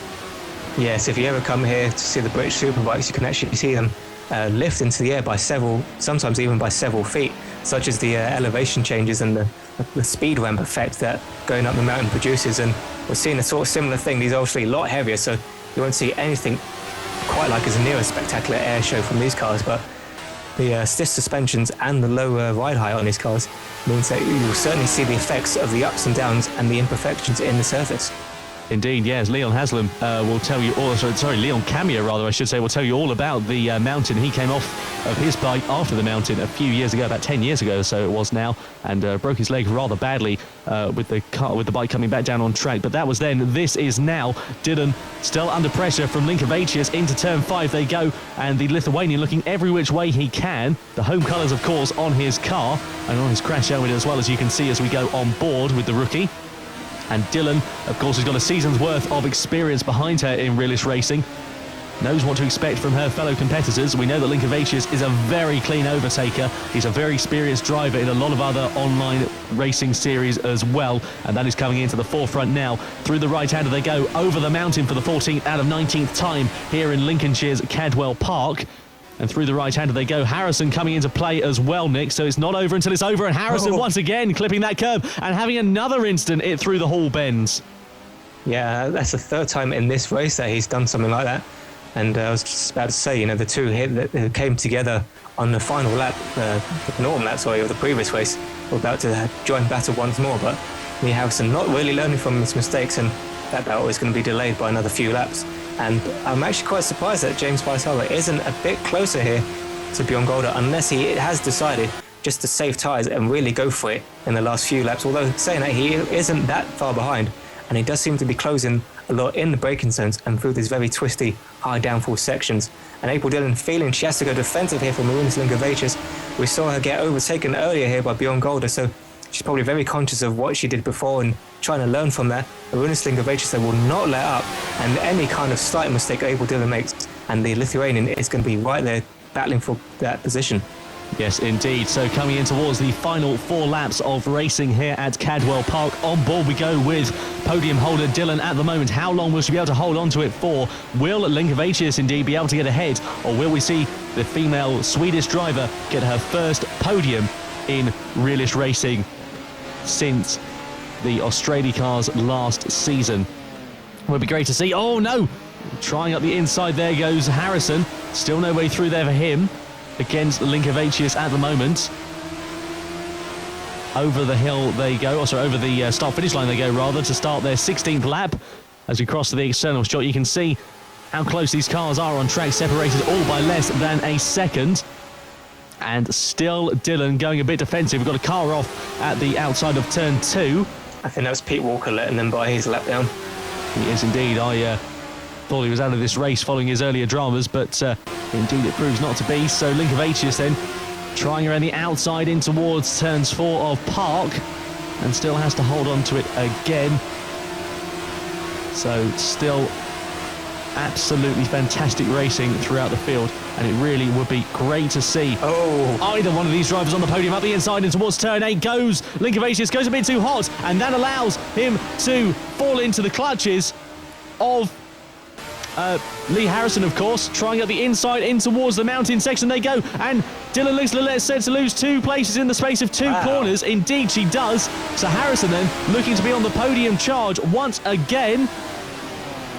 Yes, if you ever come here to see the British superbikes, you can actually see them lift into the air by several, sometimes even by several feet, such as the elevation changes and the speed ramp effect that going up the mountain produces. And we're seeing a sort of similar thing. These are obviously a lot heavier, so you won't see anything quite like as near a spectacular air show from these cars, but the stiff suspensions and the lower ride height on these cars means that you will certainly see the effects of the ups and downs and the imperfections in the surface. Indeed, yes. Leon Haslam will tell you all. Sorry, Leon Camia, rather, I should say, will tell you all about the mountain. He came off of his bike after the mountain a few years ago, about 10 years ago, so it was now, and broke his leg rather badly with the bike coming back down on track. But that was then. This is now. Dylan still under pressure from Linkovacius into turn 5 they go, and the Lithuanian looking every which way he can. The home colours, of course, on his car and on his crash helmet as well, as you can see as we go on board with the rookie. And Dylan, of course, has got a season's worth of experience behind her in Realish Racing. Knows what to expect from her fellow competitors. We know that Linkovacius is a very clean overtaker. He's a very experienced driver in a lot of other online racing series as well. And that is coming into the forefront now. Through the right-hander they go, over the mountain for the 14th out of 19th time here in Lincolnshire's Cadwell Park. And through the right-hander they go. Harrison coming into play as well, Nick. So it's not over until it's over. And Harrison once again clipping that curb and having another instant it through the hall bends. Yeah, that's the 3rd time in this race that he's done something like that. And I was just about to say, you know, the two that came together on the final lap, the normal lap, of the previous race, were about to join battle once more. But Lee Harrison not really learning from his mistakes, and that battle is going to be delayed by another few laps. And I'm actually quite surprised that James Price-Harper isn't a bit closer here to Bjorn Golder, unless he has decided just to save tyres and really go for it in the last few laps. Although saying that, he isn't that far behind, and he does seem to be closing a lot in the braking zones and through these very twisty, high downforce sections. And April Dillon feeling she has to go defensive here for Marinus Linkovacius. We saw her get overtaken earlier here by Bjorn Golder, so she's probably very conscious of what she did before and trying to learn from that. Marinus Linkovacius will not let up, and any kind of slight mistake April Dillon makes, and the Lithuanian is going to be right there battling for that position. Yes, indeed. So coming in towards the final 4 laps of racing here at Cadwell Park. On board we go with podium holder Dylan at the moment. How long will she be able to hold on to it for? Will Linkovacius indeed be able to get ahead, or will we see the female Swedish driver get her first podium in Realish Racing since the Australicars last season? Would be great to see. Oh no! Trying up the inside, there goes Harrison. Still no way through there for him against Linkovacius at the moment. Over the hill they go, over the start-finish line they go, rather, to start their 16th lap. As we cross to the external shot, you can see how close these cars are on track, separated all by less than a second. And still Dylan going a bit defensive. We've got a car off at the outside of turn 2. I think that was Pete Walker letting them buy his lap down. He is indeed. I thought he was out of this race following his earlier dramas, but indeed it proves not to be. So Linkovacius then trying around the outside in towards turns 4 of Park, and still has to hold on to it again. So still absolutely fantastic racing throughout the field, and it really would be great to see either one of these drivers on the podium. Up the inside and towards turn 8 goes Linkovacius, goes a bit too hot, and that allows him to fall into the clutches of Lee Harrison, of course. Trying up the inside in towards the mountain section they go, and Dylan looks set to lose 2 places in the space of 2 corners. Indeed she does. So Harrison then looking to be on the podium charge once again.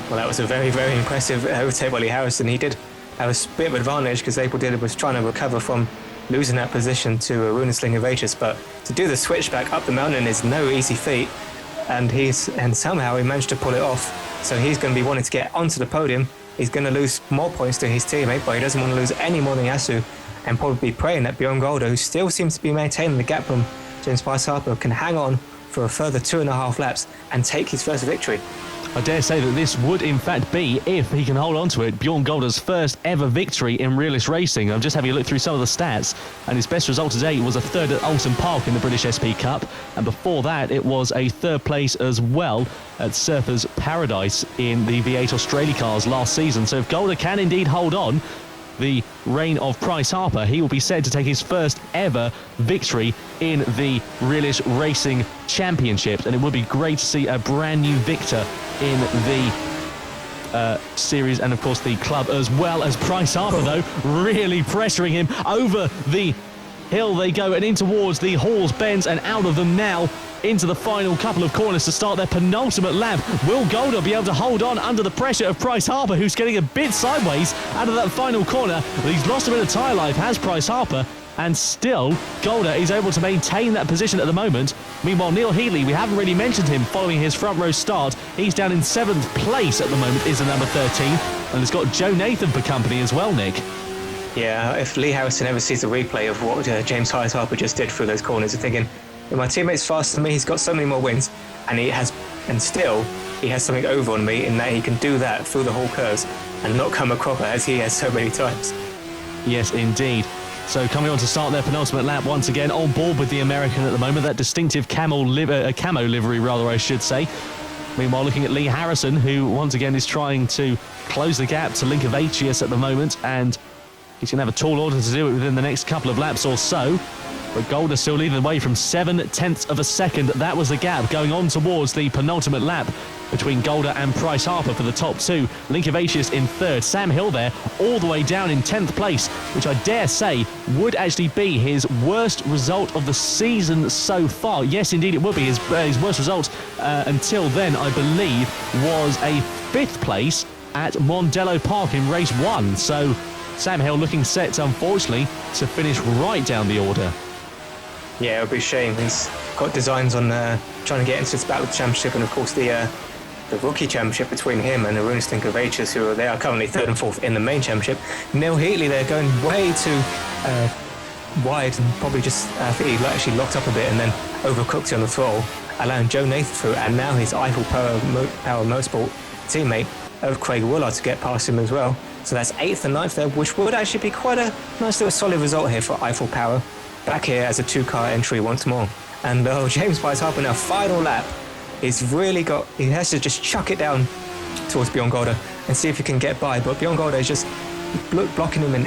Well, that was a very, very impressive overtake by Lee Harrison. He did have a bit of advantage because April Dillard was trying to recover from losing that position to Ruinous Lingovacius, but to do the switchback up the mountain is no easy feat, and somehow he managed to pull it off. So he's going to be wanting to get onto the podium. He's going to lose more points to his teammate, but he doesn't want to lose any more than Yasu, and probably praying that Bjorn Golder, who still seems to be maintaining the gap from James Price-Harper, can hang on for a further 2.5 laps and take his first victory. I dare say that this would in fact be, if he can hold on to it, Bjorn Golder's first ever victory in Realish Racing. I'm just having a look through some of the stats, and his best result to date was a third at Alton Park in the British SP Cup, and before that it was a third place as well at Surfers Paradise in the V8 Australia cars last season. So if Golder can indeed hold on the reign of Price-Harper, he will be set to take his first ever victory in the Realish Racing Championships, and it would be great to see a brand new victor in the series and of course the club, as well as Price-Harper though really pressuring him. Over the hill they go and in towards the Halls Bends, and out of them now into the final couple of corners to start their penultimate lap. Will Golder be able to hold on under the pressure of Price-Harper, who's getting a bit sideways out of that final corner? He's lost a bit of tyre life, has Price-Harper, and still Golder is able to maintain that position at the moment. Meanwhile, Neil Heatley, we haven't really mentioned him following his front row start. He's down in 7th place at the moment, is the number 13, and it's got Joe Nathan for company as well, Nick. Yeah, if Lee Harrison ever sees a replay of what James Price-Harper just did through those corners, you're thinking, my teammate's faster than me, he's got so many more wins, and still he has something over on me in that he can do that through the whole curves and not come a cropper as he has so many times. Yes, indeed. So coming on to start their penultimate lap once again, on board with the American at the moment, that distinctive camo livery, rather, I should say. Meanwhile, looking at Lee Harrison, who once again is trying to close the gap to Linkovacius at the moment, and he's going to have a tall order to do it within the next couple of laps or so. But Golder still leading the way from 7/10 of a second. That was the gap going on towards the penultimate lap between Golder and Price-Harper for the top two. Linkovacius in third. Sam Hill there all the way down in 10th place, which I dare say would actually be his worst result of the season so far. Yes, indeed it would be. His worst result until then, I believe, was a 5th place at Mondello Park in race 1. So Sam Hill looking set, unfortunately, to finish right down the order. Yeah, it would be a shame. He's got designs on trying to get into this Battle Championship, and of course the rookie championship between him and Ruinous Linkovacius, who they are currently 3rd and 4th in the main championship. Neil Heatley, they're going way too wide, and probably just I think he actually locked up a bit and then overcooked it on the throttle, allowing Joe Nathan through, and now his Eiffel Power Motorsport teammate of Craig Willard to get past him as well. So that's 8th and 9th there, which would actually be quite a nice little solid result here for Eiffel Power. Back here as a 2-car entry once more. And James Price-Harper now, final lap. He has to just chuck it down towards Bjorn Golder and see if he can get by. But Bjorn Golder is just blocking him in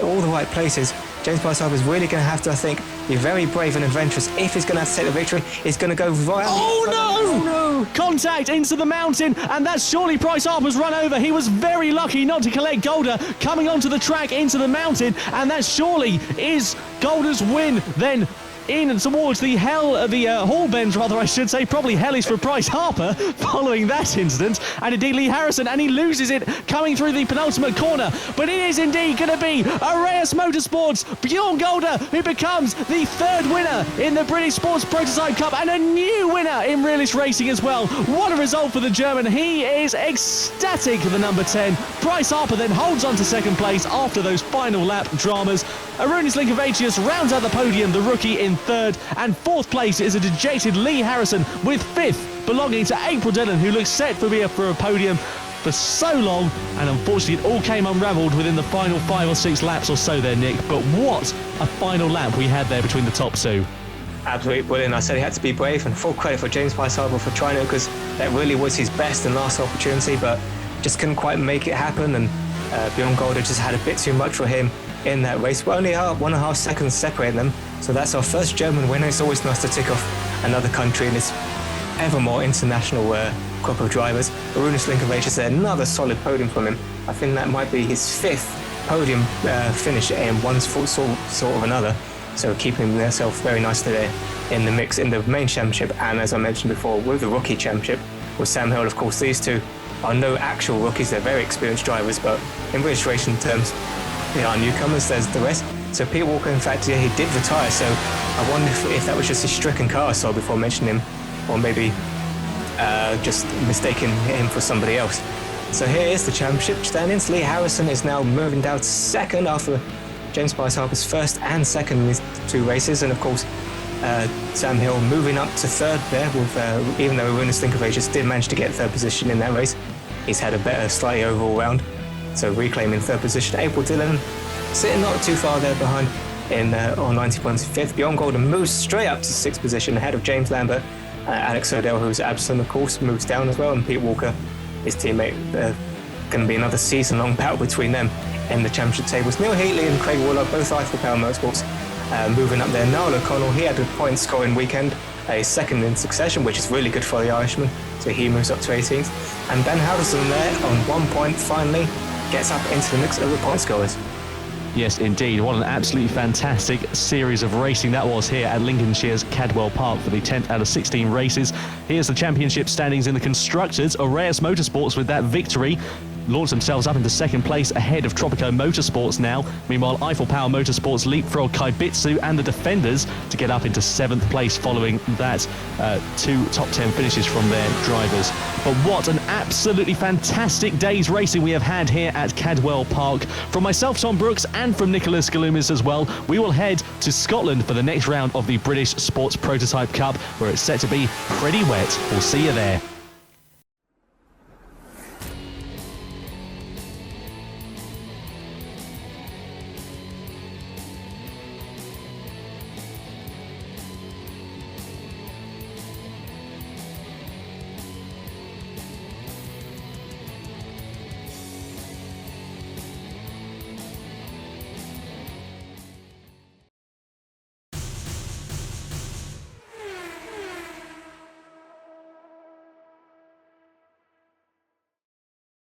all the right places. James Price-Harper is really going to have to, I think, be very brave and adventurous. If he's going to have to take the victory, he's going to go right. Oh no! Contact into the mountain, and that's surely Price-Harper's run over. He was very lucky not to collect Golder coming onto the track into the mountain, and that surely is Golder's win then. In towards the Hall Bends, rather, I should say. Probably hellish for Price-Harper following that incident. And indeed Lee Harrison, and he loses it coming through the penultimate corner. But it is indeed going to be Reyes Motorsports' Bjorn Golder, who becomes the 3rd winner in the British Sports Prototype Cup and a new winner in Realish Racing as well. What a result for the German. He is ecstatic, the number 10. Price-Harper then holds on to 2nd place after those final lap dramas. Ruinous Linkovacius rounds out the podium, the rookie in 3rd, and 4th place is a dejected Lee Harrison, with 5th belonging to April Dillon, who looks set for a podium for so long, and unfortunately it all came unravelled within the final 5 or 6 laps or so there, Nick. But what a final lap we had there between the top two. Absolutely brilliant. I said he had to be brave, and full credit for James Price-Harper for trying it, because that really was his best and last opportunity, but just couldn't quite make it happen, and Bjorn Golder just had a bit too much for him in that race. We're only 1.5 seconds separating them, so that's our first German winner. It's always nice to tick off another country in this ever more international crop of drivers. Ruinous Linkovacius there, another solid podium from him. I think that might be his 5th podium finish in one sort of another. So keeping himself very nicely there in the mix in the main championship, and as I mentioned before, with the rookie championship with Sam Hill. Of course, these two are no actual rookies. They're very experienced drivers, but in British racing terms, they are newcomers. There's the rest. So Pete Walker, in fact, yeah, he did retire. So I wonder if that was just a stricken car I saw before mentioning him, or maybe just mistaking him for somebody else. So here is the championship standings. Lee Harrison is now moving down to second after James Price Harper's first and second in these 2 races, and of course Sam Hill moving up to third there. With even though Ruinous Think of Ages did manage to get third position in that race, he's had a better, slightly overall round. So reclaiming third position. April Dillon sitting not too far there behind on 90 points, fifth. Beyond Golden moves straight up to sixth position ahead of James Lambert. Alex Odell, who's absent, of course, moves down as well, and Pete Walker, his teammate. Going to be another season-long battle between them in the championship tables. Neil Heatley and Craig Waller, both Eiffel Power Motorsports, moving up there. Niall O'Connell, he had a point-scoring weekend, a second in succession, which is really good for the Irishman, so he moves up to 18th. And Ben Halverson there on 1 point, finally gets up into the mix of the point scorers. Yes, indeed. What an absolutely fantastic series of racing that was here at Lincolnshire's Cadwell Park for the 10th out of 16 races. Here's the championship standings in the Constructors. Aureus Motorsports with that victory launched themselves up into second place ahead of Tropico Motorsports now. Meanwhile, Eiffel Power Motorsports leapfrog Kaibitsu and the Defenders to get up into 7th place following that 2 top 10 finishes from their drivers. But what an absolutely fantastic day's racing we have had here at Cadwell Park. From myself, Tom Brooks, and from Nicholas Galumis as well, we will head to Scotland for the next round of the British Sports Prototype Cup, where it's set to be pretty wet. We'll see you there.